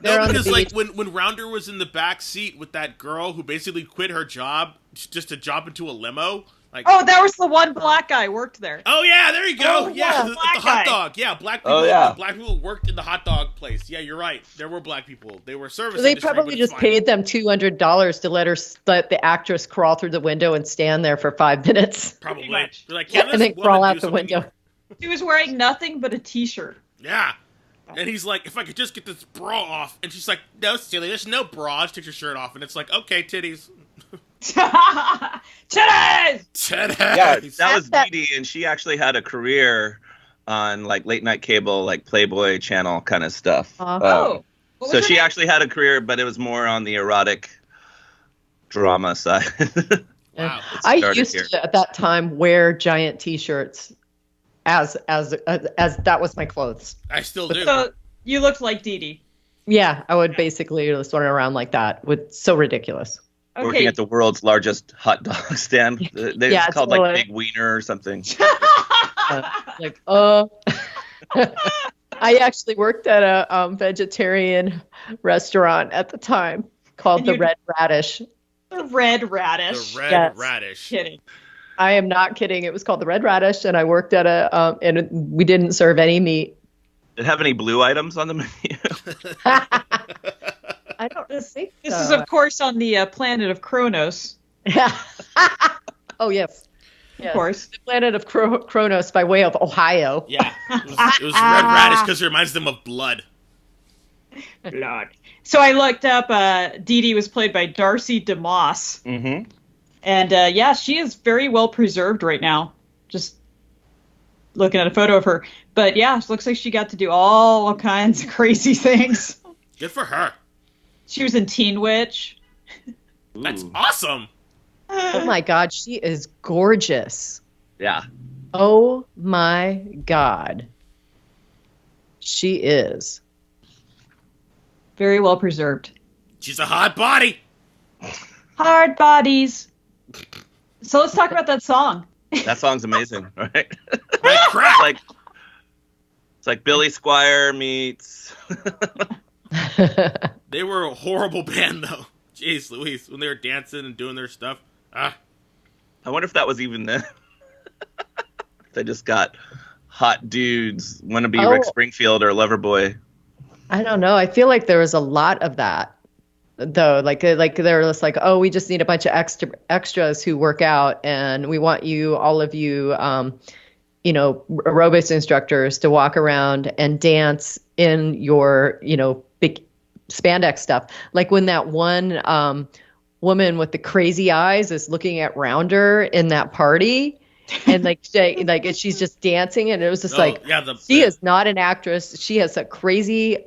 No, because like when Rounder was in the back seat with that girl who basically quit her job just to jump into a limo. Like, oh, there was the one black guy worked there. Oh yeah, there you go. Oh, yeah, the hot dog. Yeah, black people. Oh, yeah. Black people worked in the hot dog place. Yeah, you're right. There were black people. They were service. They industry, probably but just it's paid them $200 to let the actress crawl through the window and stand there for 5 minutes. Probably. Pretty much. They're like, And then crawl out the window. He was wearing nothing but a t-shirt. Yeah. And he's like, if I could just get this bra off. And she's like, no, silly, there's no bra. Just take your shirt off. And it's like, okay, titties. Titties! Titties! Yeah, that was Dee Dee, and she actually had a career on like late night cable, like Playboy channel kind of stuff. What So was her she name? actually had a career, but it was more on the erotic drama side. Wow. I started used here. to at that time wear giant t-shirts as that was my clothes. I still do. So you looked like Dee Dee. Yeah, I would basically just run around like that. So ridiculous. Okay. Working at the world's largest hot dog stand. They Yeah, it's called totally. like Big Wiener or something. I actually worked at a vegetarian restaurant at the time called And the you- Red Radish. The red radish. The red Yes. radish. Kidding. I am not kidding. It was called the Red Radish, and I worked at and we didn't serve any meat. Did it have any blue items on the menu? I don't think This so. is, of course, on the planet of Kronos. Oh, yes. Of course. The planet of Kronos by way of Ohio. Yeah. It was red radish because it reminds them of blood. Blood. So I looked up, Dee Dee was played by Darcy DeMoss. Mm-hmm. And she is very well preserved right now. Just looking at a photo of her. But yeah, it looks like she got to do all kinds of crazy things. Good for her. She was in Teen Witch. That's awesome. Oh, my God. She is gorgeous. Yeah. Oh, my God. She is. Very well preserved. She's a hot body. Hardbodies. So let's talk about that song. That song's amazing, right? Like crap. It's like Billy Squire meets. They were a horrible band, though. Jeez Louise, when they were dancing and doing their stuff. I wonder if that was even them. They just got hot dudes, want to be Rick Springfield or Loverboy. I don't know. I feel like there was a lot of that, though. Like they're just like, oh, we just need a bunch of extras who work out, and we want all of you, aerobics instructors to walk around and dance in your, big spandex stuff. Like when that one woman with the crazy eyes is looking at Rounder in that party. And she's just dancing, and it was just she is not an actress. She has a crazy,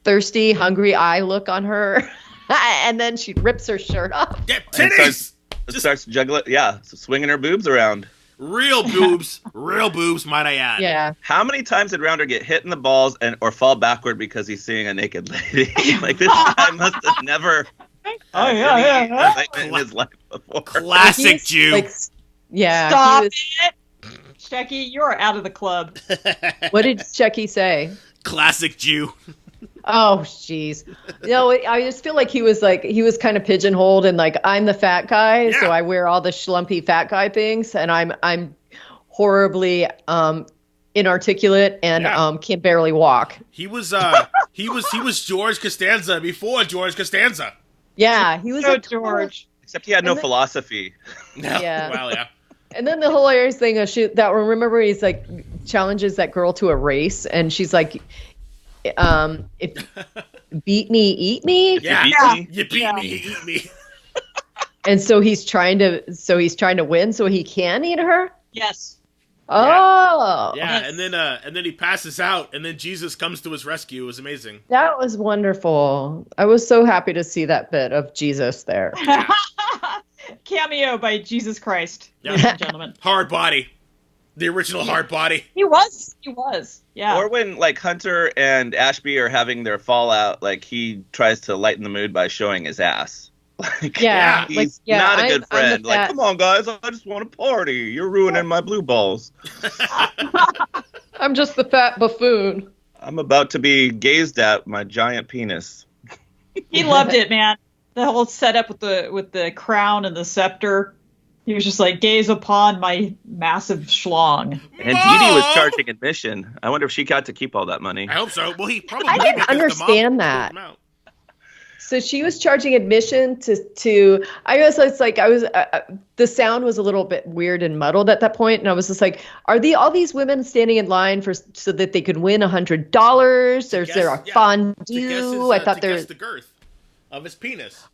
thirsty, hungry eye look on her, and then she rips her shirt off. Get titties. Starts juggling, swinging her boobs around. Real boobs, might I add. Yeah. How many times did Rounder get hit in the balls or fall backward because he's seeing a naked lady? Like this guy must have never Oh, yeah. Excitement in his life before. Classic He's, Jew. like, yeah. Stop he was- it! Shecky, you're out of the club. What did Chucky say? Classic Jew. Oh, jeez. I just feel like he was kind of pigeonholed and like, I'm the fat guy, so Yeah. I wear all the schlumpy fat guy things, and I'm horribly inarticulate and Yeah. can barely walk. He was George Costanza before George Costanza. Yeah, he was So a total- George. Except he had no And then- philosophy. Yeah. Well, yeah. And then the hilarious thing is remember he's like challenges that girl to a race, and she's like, if beat me, eat me. Yeah. beat me? You beat me, you eat me. And so he's trying to win so he can eat her. Yes. Oh, Yeah, and then he passes out, and then Jesus comes to his rescue. It was amazing. that was wonderful. I was so happy to see that bit of Jesus there. Cameo by Jesus Christ, Yeah. ladies and gentlemen. Hardbody, the original Hardbody. He was. Yeah. Or when like Hunter and Ashby are having their fallout, like he tries to lighten the mood by showing his ass. Like, Yeah, he's like, not a good I'm friend. the Like, fat- come on, guys, I just want to party. You're ruining my blue balls. I'm just the fat buffoon. I'm about to be gazed at my giant penis. He loved it, man. The whole setup with the crown and the scepter. He was just like, gaze upon my massive schlong. And Dee Dee was charging admission. I wonder if she got to keep all that money. I hope so. Well, he probably I didn't because the mom understand that. pulled him out. So she was charging admission to I guess it's like the sound was a little bit weird and muddled at that point, and I was just like, are all these women standing in line so that they could win $100, or is there a fondue? I thought to there guess the girth of his penis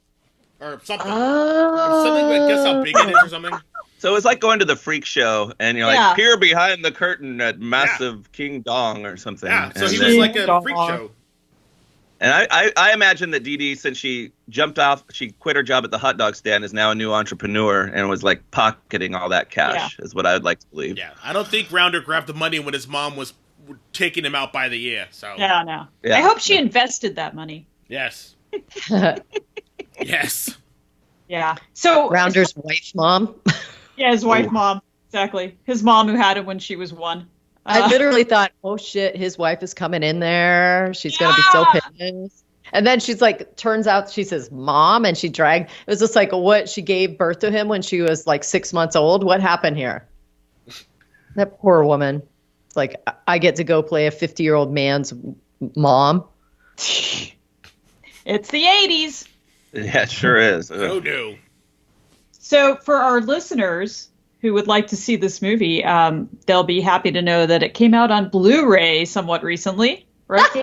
or something. Oh. Or something like guess how big it is or something. So it's like going to the freak show, and you're Yeah. like, peer behind the curtain at massive King Dong or something. Yeah, so And he then- was like a Dog. freak show. And I imagine that Dee Dee, since she she quit her job at the hot dog stand, is now a new entrepreneur and was like pocketing all that cash, is what I would like to believe. Yeah, I don't think Rounder grabbed the money when his mom was taking him out by the ear. So Yeah, no. Yeah. I hope she invested that money. yes, yes. Yeah. So Rounder's wife, mom. yeah, his wife, Ooh. mom, exactly. His mom who had him when she was 1. I literally thought, oh shit, his wife is coming in there. She's gonna be so pissed. And then she's like, turns out she says mom, and it was just like what she gave birth to him when she was like 6 months old. What happened here? That poor woman. It's like, I get to go play a 50-year-old man's mom. It's the 80s. Yeah, it sure is. Oh Ugh. no. So for our listeners who would like to see this movie, they'll be happy to know that it came out on Blu-ray somewhat recently, right?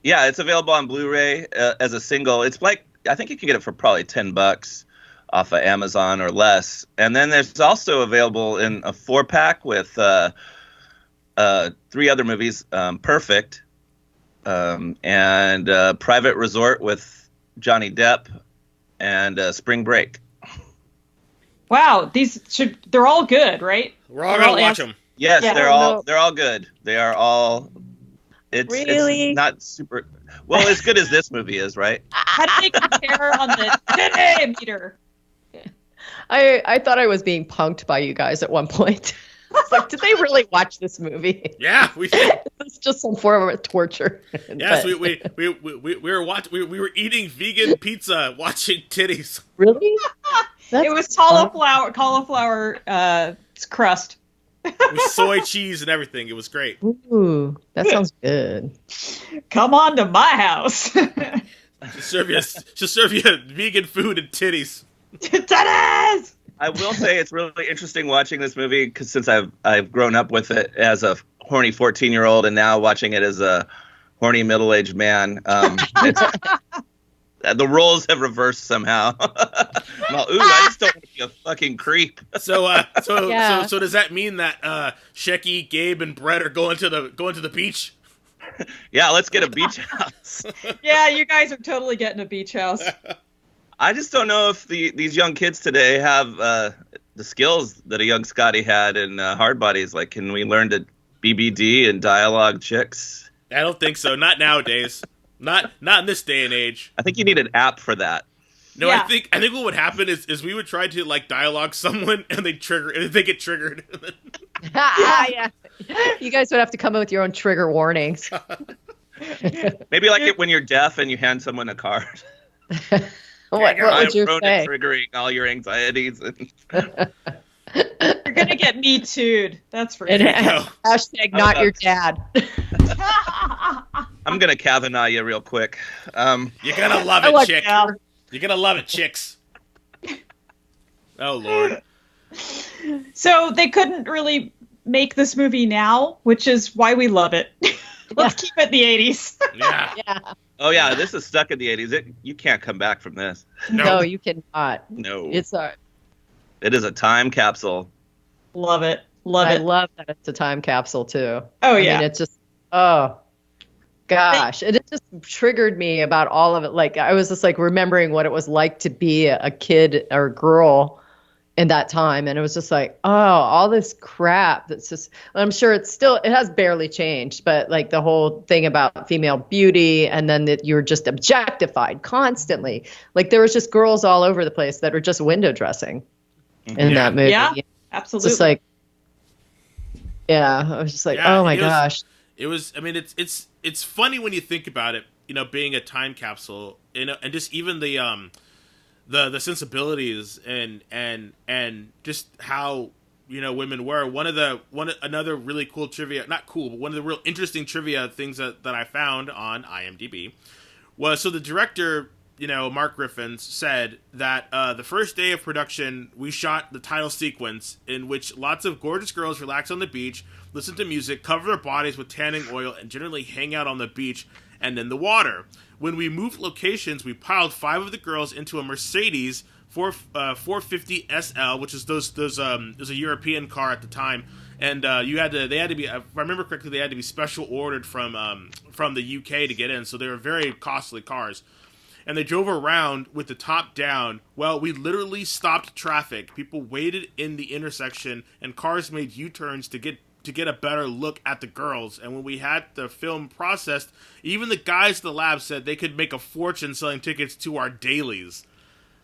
Yeah, it's available on Blu-ray as a single. It's like, I think you can get it for probably $10 off of Amazon or less. And then there's also available in a 4-pack with 3 other movies, Perfect, and Private Resort with Johnny Depp, and Spring Break. Wow, they're all good, right? We're all gonna watch ass- him. Yes, Yeah. they're all good. They are all. Really? It's not super. Well, as good as this movie is, right? How do they compare on the today meter? I thought I was being punked by you guys at one point. It's like, did they really watch this movie? Yeah, we did. It's just some form of torture. Yes, But- we were eating vegan pizza, watching titties. Really? It was fun. cauliflower crust. With soy cheese and everything. It was great. Ooh, that sounds good. Come on to my house. She'll serve you vegan food and titties. Titties! I will say it's really interesting watching this movie because since I've grown up with it as a horny 14-year-old and now watching it as a horny middle-aged man. The roles have reversed somehow. I just don't want to be a fucking creep. So Yeah. does that mean that Shecky, Gabe, and Brett are going to the beach? Yeah, let's get a beach house. Yeah, you guys are totally getting a beach house. I just don't know if these young kids today have the skills that a young Scotty had in Hardbodies. Like, can we learn to BBD and dialogue chicks? I don't think so. Not nowadays. Not in this day and age. I think you need an app for that. No, I think what would happen is we would try to like dialogue someone and they get triggered. Yeah. You guys would have to come up with your own trigger warnings. Maybe like it when you're deaf and you hand someone a card. What would you say? Triggering all your anxieties. You're gonna get me too'd. That's for sure. Hashtag not your dad. I'm gonna Kavanaugh you real quick. You're gonna love it, chick. You're gonna love it, chicks. Oh Lord. So they couldn't really make this movie now, which is why we love it. Let's keep it in the 80s. Yeah. Oh yeah, this is stuck in the 80s. You can't come back from this. No, you cannot. No. It is a time capsule. Love it. I love that it's a time capsule too. Oh I yeah. mean, it's just gosh, it just triggered me about all of it. Like I was just like remembering what it was like to be a kid or girl in that time, and it was just like, oh, all this crap that's just, I'm sure it has barely changed, but like the whole thing about female beauty, and then that you're just objectified constantly. Like there was just girls all over the place that were just window dressing in that movie. Yeah, absolutely. Just like, I was just like, oh my gosh. It was. I mean, it's funny when you think about it. You know, being a time capsule, and just even the sensibilities and just how women were. Another really cool trivia, not cool, but one of the real interesting trivia things that I found on IMDb was, so the director, Mark Griffins, said that the first day of production we shot the title sequence in which lots of gorgeous girls relax on the beach, listen to music, cover their bodies with tanning oil, and generally hang out on the beach and in the water. When we moved locations, we piled 5 of the girls into a Mercedes 450 SL, which is those it was a European car at the time, and they had to be, if I remember correctly, they had to be special ordered from the UK to get in, so they were very costly cars. And they drove around with the top down. Well, we literally stopped traffic. People waited in the intersection, and cars made U-turns to get a better look at the girls. And when we had the film processed, even the guys at the lab said they could make a fortune selling tickets to our dailies.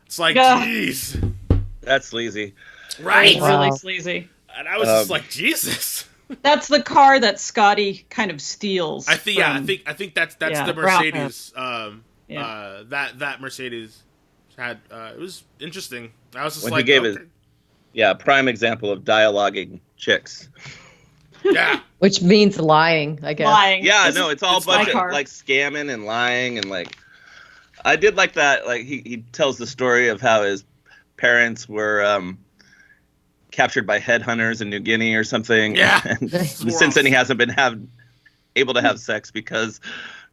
It's like, jeez. That's sleazy. Right. Wow. Really sleazy. And I was just like, Jesus. That's the car that Scotty kind of steals. I think that's the Mercedes. That Mercedes had. It was interesting. I was just when like, he gave a prime example of dialoguing chicks. Yeah. Which means lying, I guess. Lying. Yeah, no, it's all bunch of like scamming and lying, and like I did like that. Like he tells the story of how his parents were captured by headhunters in New Guinea or something. Yeah. And since then he hasn't been able to have sex because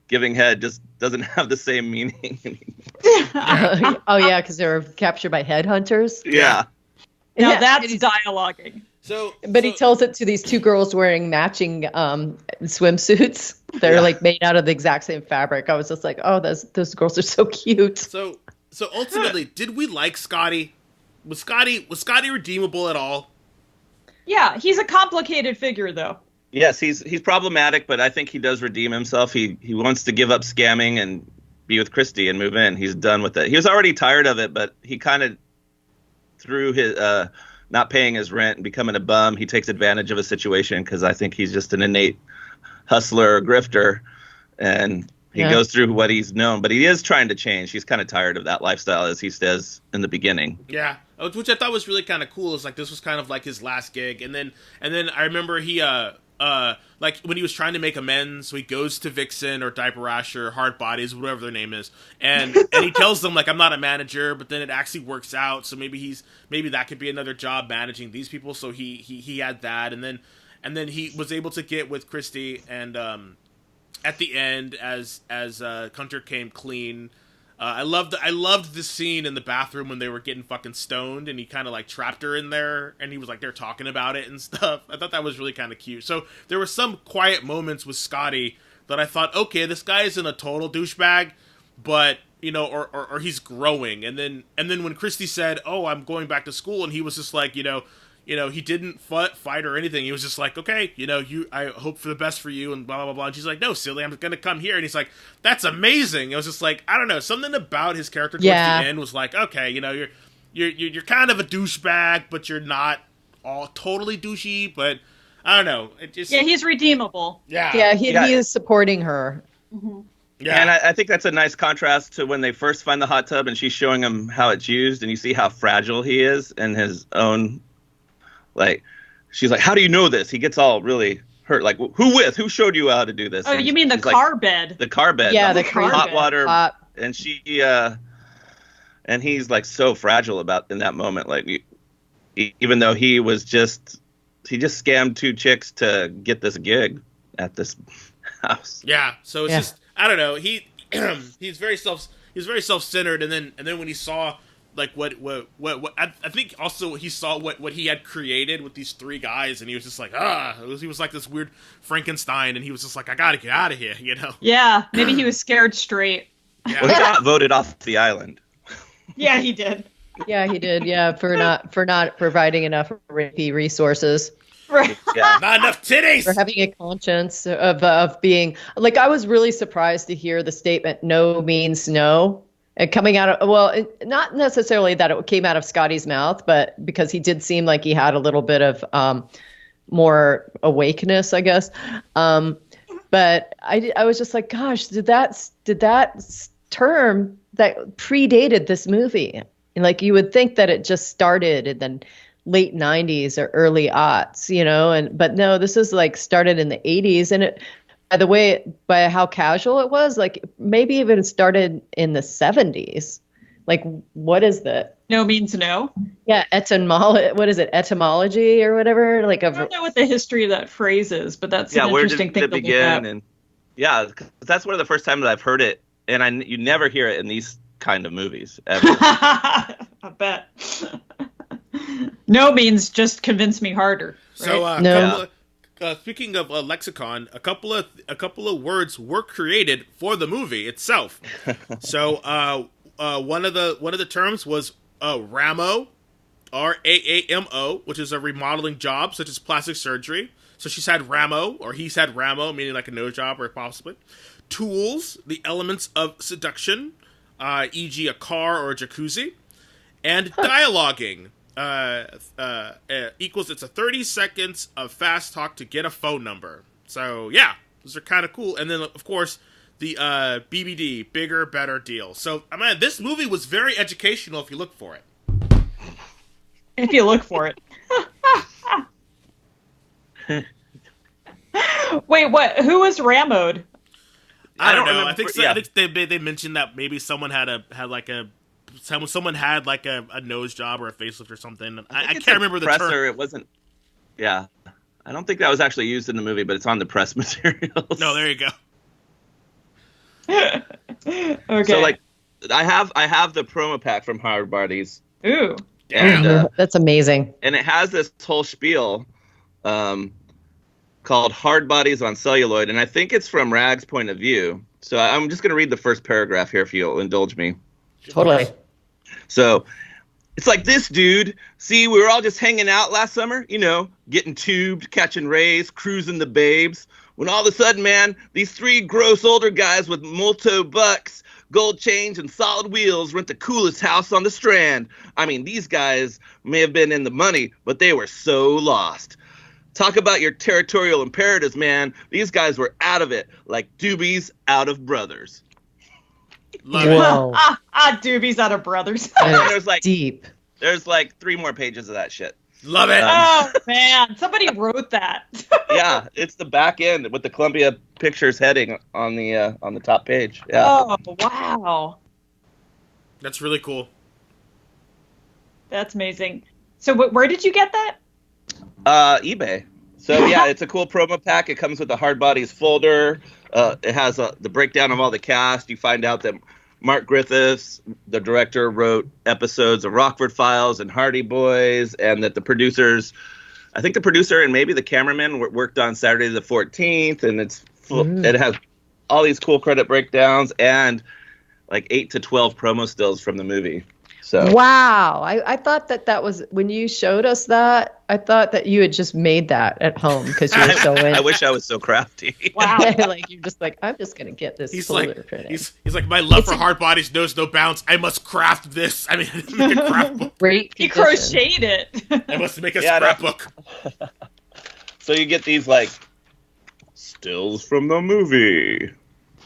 giving head just doesn't have the same meaning anymore. Oh yeah, because they were captured by headhunters. Yeah. Now that's dialoguing. But he tells it to these 2 girls wearing matching swimsuits. They're like made out of the exact same fabric. I was just like, oh, those girls are so cute. So ultimately, did we like Scotty? Was Scotty redeemable at all? Yeah, he's a complicated figure, though. Yes, he's problematic, but I think he does redeem himself. He wants to give up scamming and be with Christy and move in. He's done with it. He was already tired of it, but he kind of, through his not paying his rent and becoming a bum, he takes advantage of a situation because I think he's just an innate hustler, grifter, and he goes through what he's known. But he is trying to change. He's kind of tired of that lifestyle, as he says in the beginning. Yeah, which I thought was really kind of cool. Is like this was kind of like his last gig, and then I remember he like when he was trying to make amends, so he goes to Vixen or Diaper Rash or Hardbodies, whatever their name is, and he tells them like, I'm not a manager, but then it actually works out, so maybe that could be another job managing these people. So he had that, and then he was able to get with Christy, and at the end as Hunter came clean. I loved the scene in the bathroom when they were getting fucking stoned, and he kind of like trapped her in there, and he was like, they're talking about it and stuff. I thought that was really kind of cute. So there were some quiet moments with Scotty that I thought, okay, this guy isn't a total douchebag, but or he's growing. And then when Christy said, oh, I'm going back to school, and he was just like, he didn't fight or anything. He was just like, okay, I hope for the best for you and blah, blah, blah. And she's like, no, silly, I'm going to come here. And he's like, that's amazing. It was just like, I don't know, something about his character towards the end was like, okay, you're kind of a douchebag, but you're not all totally douchey, but I don't know. It just, he's redeemable. Yeah, he is supporting her. Mm-hmm. Yeah, and I think that's a nice contrast to when they first find the hot tub and she's showing him how it's used, and you see how fragile he is in his own, like, she's like, how do you know this? He gets all really hurt. Like, who with? Who showed you how to do this? Oh, and you mean the car bed? The car bed. Yeah, the car hot bed. water. Hot. And and he's like so fragile in that moment. Like, even though he just scammed 2 chicks to get this gig at this house. Yeah, so it's just, I don't know. He's very self-centered, and then when he saw like what I think also he saw what he had created with these 3 guys, and he was just like, he was like this weird Frankenstein, and he was just like, I gotta get out of here, Yeah, maybe he was scared straight. Yeah. Well, he got voted off the island. Yeah, he did. Yeah, he did. Yeah, for not providing enough rapey resources. Right. Yeah. Not enough titties. For having a conscience of being like, I was really surprised to hear the statement "no" means no, and coming out of not necessarily that it came out of Scotty's mouth, but because he did seem like he had a little bit of more awakeness, I guess. But I was just like, gosh, did that term that predated this movie? And like, you would think that it just started and then late 90s or early aughts, but no, this is like started in the 80s. And it, by the way, by how casual it was, like maybe even started in the 70s. Like, what is that? No means no. Yeah, what is it? Etymology or whatever? Like, I don't know what the history of that phrase is, but that's an interesting thing to look at. And that's one of the first times that I've heard it, and you never hear it in these kind of movies ever. I bet. No means just convince me harder. Right? So, No. Speaking of lexicon, a couple of words were created for the movie itself. So, one of the terms was RAMO, RAAMO, which is a remodeling job such as plastic surgery. So she's had RAMO, or he's had RAMO, meaning like a nose job or possibly. Tools, the elements of seduction, e.g. a car or a jacuzzi. And dialoguing equals, it's a 30 seconds of fast talk to get a phone number. So yeah, those are kind of cool. And then of course the BBD, bigger, better deal. So I mean, this movie was very educational if you look for it. If you look for it. Wait, what? Who was Ramoed? I don't know. remember. I think so, Yeah. I think they mentioned that maybe someone had someone had like a nose job or a facelift or something. I can't remember the term. It wasn't. Yeah, I don't think that was actually used in the movie, but it's on the press materials. No, there you go. Okay. So like, I have the promo pack from Hardbodies, Ooh. and That's amazing. and it has this whole spiel called Hardbodies on Celluloid, and I think it's from Rag's point of view. So I'm just going to read the first paragraph here if you'll indulge me. Totally. So it's like this, dude. See, we were all just hanging out last summer, getting tubed, catching rays, cruising the babes. When all of a sudden, man, these 3 gross older guys with multo bucks, gold chains, and solid wheels rent the coolest house on the Strand. I mean, these guys may have been in the money, but they were so lost. Talk about your territorial imperatives, man. These guys were out of it, like doobies out of brothers. Love it. Whoa. Doobies out of brothers. And there's like Deep. 3 more pages of that shit. Love it. Oh man, somebody wrote that. Yeah, it's the back end with the Columbia Pictures heading on the top page. Yeah. Oh wow, That's really cool. that's amazing. So where did you get that? eBay. So yeah, it's a cool promo pack. It comes with a Hardbodies folder. It has the breakdown of all the cast. You find out that Mark Griffiths, the director, wrote episodes of Rockford Files and Hardy Boys, and that the producers, I think the producer and maybe the cameraman worked on Saturday the 14th, and it has all these cool credit breakdowns and like 8 to 12 promo stills from the movie. So Wow. I thought that was, when you showed us that, I thought that you had just made that at home because you were so in. I wish I was so crafty. Wow. Like, you're just like, I'm just going to get this folder printed. He's like, my love for Hardbodies knows no bounds. I must craft this. I mean, make a craft book. Great He condition. crocheted it. I must make a scrapbook. So you get these like stills from the movie.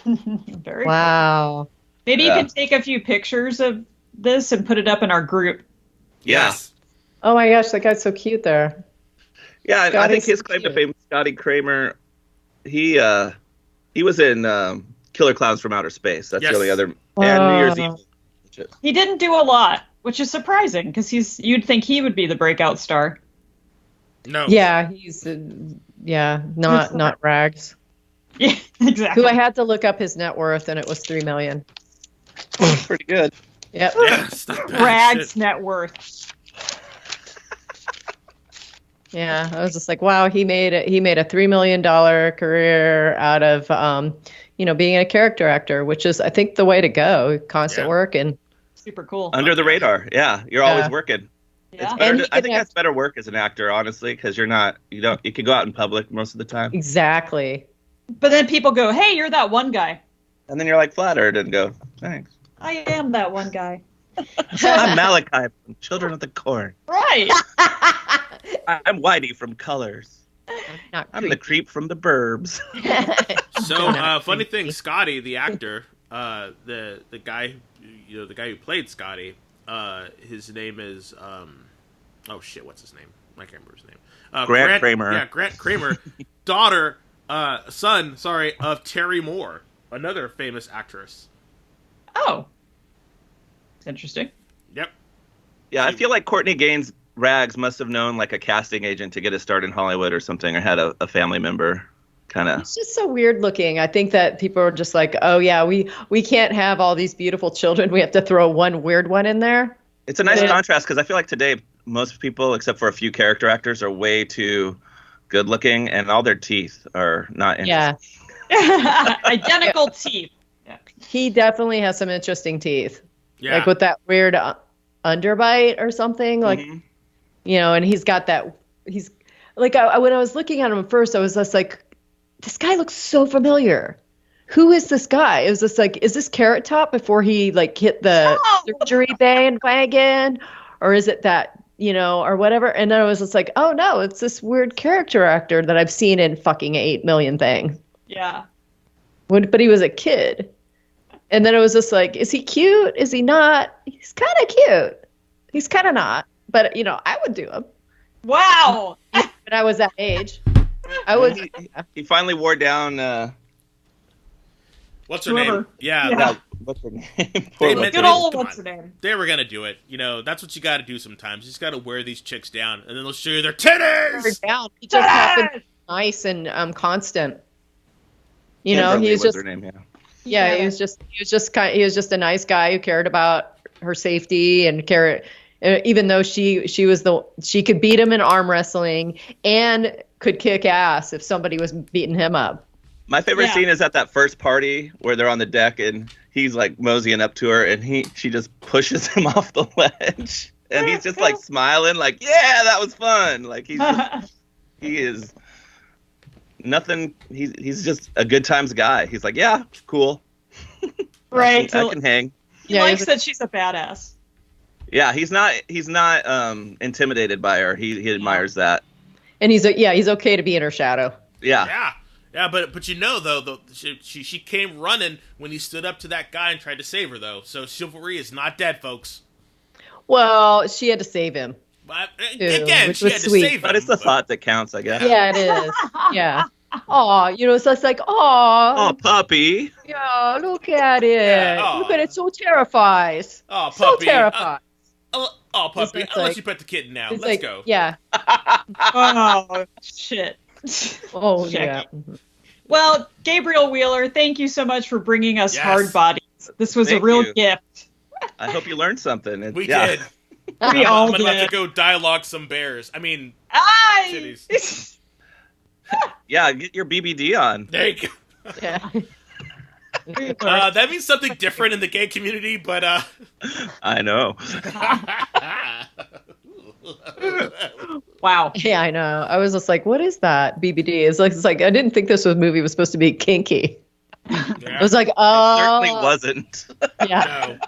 Very Wow. cool. Maybe Yeah. you can take a few pictures of this and put it up in our group. Yes. Oh my gosh, that guy's so cute there. Yeah, and I think Scotty's his so claim to cute. fame, Scotty Kramer, he was in Killer Clowns from Outer Space. That's Yes. the only other, and New Year's Eve. He didn't do a lot, which is surprising because you'd think he would be the breakout star. No. Yeah, he's not Rags. Yeah, exactly. Who I had to look up his net worth, and it was $3 million. Pretty good. Yep. Yeah, it's not bad. Rags Shit. net worth. Yeah, I was just like, wow, he made a $3 million career out of being a character actor, which is, I think, the way to go. Constant work and Super cool. Under the radar. Yeah, you're always working. Yeah. It's better And to- he I can think have- that's better work as an actor, honestly, because you can go out in public most of the time, exactly. But then people go, hey, you're that one guy. and then you're like flattered and go, thanks. I am that one guy. I'm Malachi from Children of the Corn. Right. I'm Whitey from Colors. Not I'm the creep from the Burbs. So, funny thing, Scotty, the actor, the guy, the guy who played Scotty, his name is, oh shit, what's his name? I can't remember his name. Grant Kramer. Yeah, Grant Kramer, son, of Terry Moore, another famous actress. Oh. Interesting. Yep. Yeah, I feel like Courtney Gaines Rags must have known like a casting agent to get a start in Hollywood or something, or had a family member kind of. It's just so weird looking. I think that people are just like, oh yeah, we can't have all these beautiful children. We have to throw one weird one in there. It's a nice Yeah. contrast because I feel like today most people, except for a few character actors, are way too good looking, and all their teeth are not interesting. Yeah, Identical teeth. he definitely has some interesting teeth. Yeah. Like with that weird underbite or something. Like, Mhm. And he's got that. He's like, when I was looking at him first, I was just like, this guy looks so familiar. Who is this guy? It was just like, is this Carrot Top before he like hit the surgery bandwagon, or is it that or whatever? And then I was just like, oh no, it's this weird character actor that I've seen in fucking 8 million things. Yeah. But he was a kid, and then it was just like, is he cute? Is he not? He's kind of cute. He's kind of not. But I would do him Wow. when I was that age. I would. He finally wore down. What's her name? Whoever. Yeah. What's her name? They meant- Good old Come what's her on. name? They were gonna do it. That's what you got to do sometimes. You just got to wear these chicks down, and then they'll show you their titties. Down. He just happened to be nice and constant. Kimberly he's was just her name. yeah. He was just a nice guy who cared about her safety and cared. Even though she could beat him in arm wrestling and could kick ass if somebody was beating him up. My favorite Yeah. scene is at that first party where they're on the deck and he's like moseying up to her and she just pushes him off the ledge and he's just like smiling like, yeah, that was fun. Like he is nothing. He's just a good times guy. He's like, yeah, cool. Right. I can hang. He Yeah, likes he's that she's a badass. Yeah, he's not intimidated by her. He admires that. And he's okay to be in her shadow. Yeah. Yeah, but though she came running when he stood up to that guy and tried to save her though. So chivalry is not dead, folks. Well, she had to save him. But, Ew, again, which she was had to sweet. save him. But it's the thought that counts, I guess. Yeah, it is. Yeah. Oh, so it's like, Oh, puppy. yeah, look at it. Yeah, aw. Look at it, so terrifies. Oh, So puppy. terrified. Oh, puppy. It's I'll let like- you pet the kitten now. It's Let's like, go. Yeah. Oh, shit. Oh, Check. yeah. Well, Gabriel Wheeler, thank you so much for bringing us Yes. Hardbodies. This was Thank a real you. gift. I hope you learned something. We Yeah. did. We all I'm about to did. go dialogue some bears. I mean, Aye. titties. Yeah, get your BBD on. There you go. Yeah. That means something different in the gay community, but I know. Wow. Yeah, I know. I was just like, what is that? BBD. It's like I didn't think this movie was supposed to be kinky. yeah. I was like, It oh. certainly wasn't. Yeah.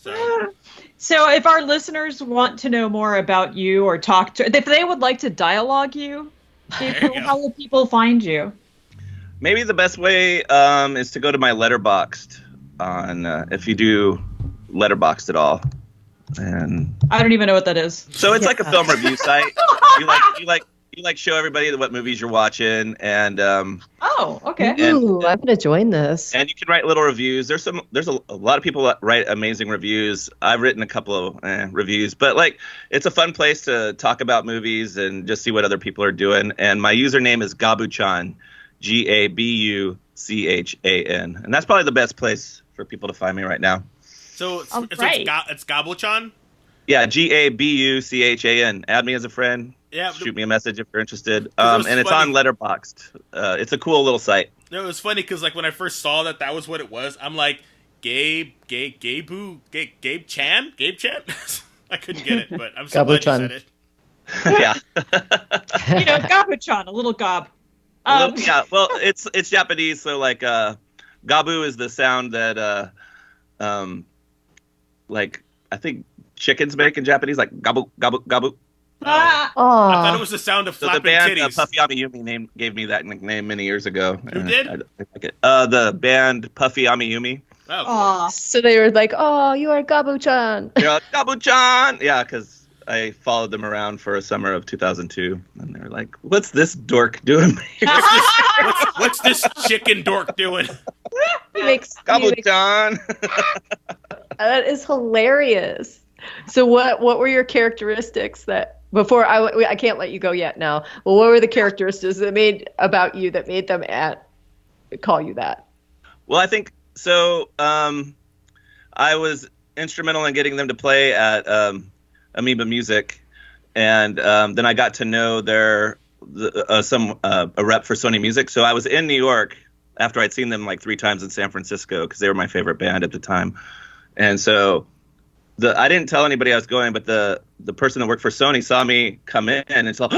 No. So if our listeners want to know more about you or talk to, if they would like to dialogue you, Gabriel, There you go. how will people find you? Maybe the best way is to go to my Letterboxd on if you do Letterboxd at all. And I don't even know what that is. so it's like a film review site. You like show everybody what movies you're watching, and Oh, okay. Ooh, I'm gonna join this. and you can write little reviews. There's a lot of people that write amazing reviews. I've written a couple of reviews, but like it's a fun place to talk about movies and just see what other people are doing. And my username is Gabuchan, Gabuchan, and that's probably the best place for people to find me right now. So All right. it's Gabochan? Yeah, Gabuchan. Add me as a friend. Yeah. Shoot me a message if you're interested. it was And it's funny. on Letterboxd. It's a cool little site. No, it was funny because like when I first saw that was what it was, I'm like, Gabe Chan? I couldn't get it, but I'm so glad you Gabuchan. said it. Yeah. You know, Gabuchan, a little gob. Yeah. Well, it's Japanese, so like gabu is the sound that like I think chickens make in Japanese, like gabu gabu gabu. Ah, I thought it Oh, was the sound of So the flapping band titties. Puffy Ami Yumi gave me that nickname many years ago. Who did? I like it. The band Puffy Ami Yumi. Oh, cool. aw. so they were like, oh, you are Gabu-chan. They're like, Gabu-chan! Yeah, because I followed them around for a summer of 2002, and they were like, "What's this dork doing?" What's this chicken dork doing? He makes Gabu-chan. that is hilarious. So what were your characteristics that before I can't let you go yet now. Well, what were the characteristics that made about you that made them call you that? Well, I think so. I was instrumental in getting them to play at Amoeba Music, and then I got to know a rep for Sony Music. So I was in New York after I'd seen them like 3 times in San Francisco because they were my favorite band at the time, and so I didn't tell anybody I was going, but the person that worked for Sony saw me come in and it's like,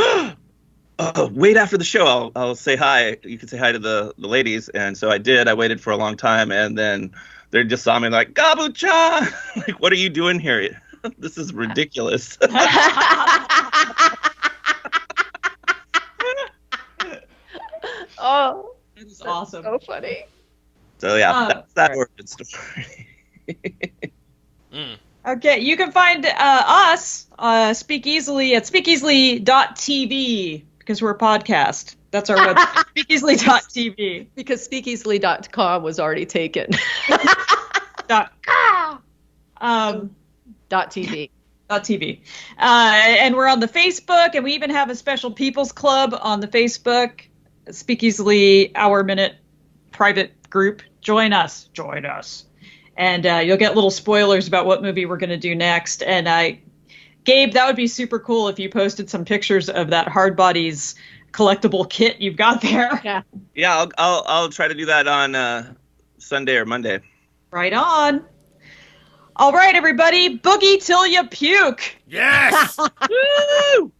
oh, wait after the show. I'll say hi. You can say hi to the ladies. And so I did. I waited for a long time. And then they just saw me like, Gabu-chan! Like, what are you doing here? This is ridiculous. Oh, This is awesome. so funny. So yeah, that's that origin story. Okay, you can find us Speakeasily at speakeasily.tv because we're a podcast. That's our website, speakeasily.tv. Because speakeasily.com was already taken. .tv. .tv. And we're on the Facebook, and we even have a special People's Club on the Facebook, Speakeasily Hour Minute private group. Join us. And you'll get little spoilers about what movie we're going to do next. And Gabe, that would be super cool if you posted some pictures of that Hardbodies collectible kit you've got there. Yeah. Yeah, I'll try to do that on Sunday or Monday. Right on. All right, everybody, boogie till you puke. Yes! Woo!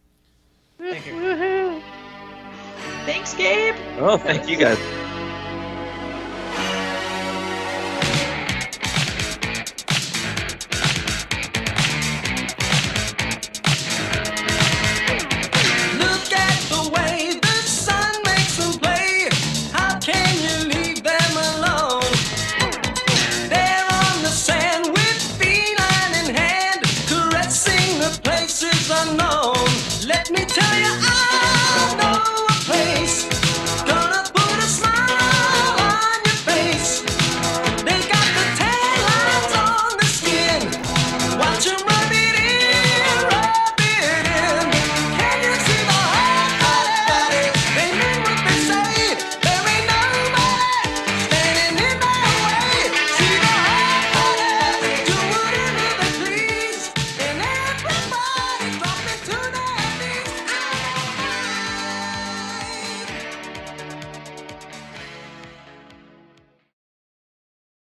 Thanks, Gabe. Oh, thank you guys. Look at the way the sun makes them play. How can you leave them alone? They're on the sand with feline in hand, caressing the places unknown. Let me tell you,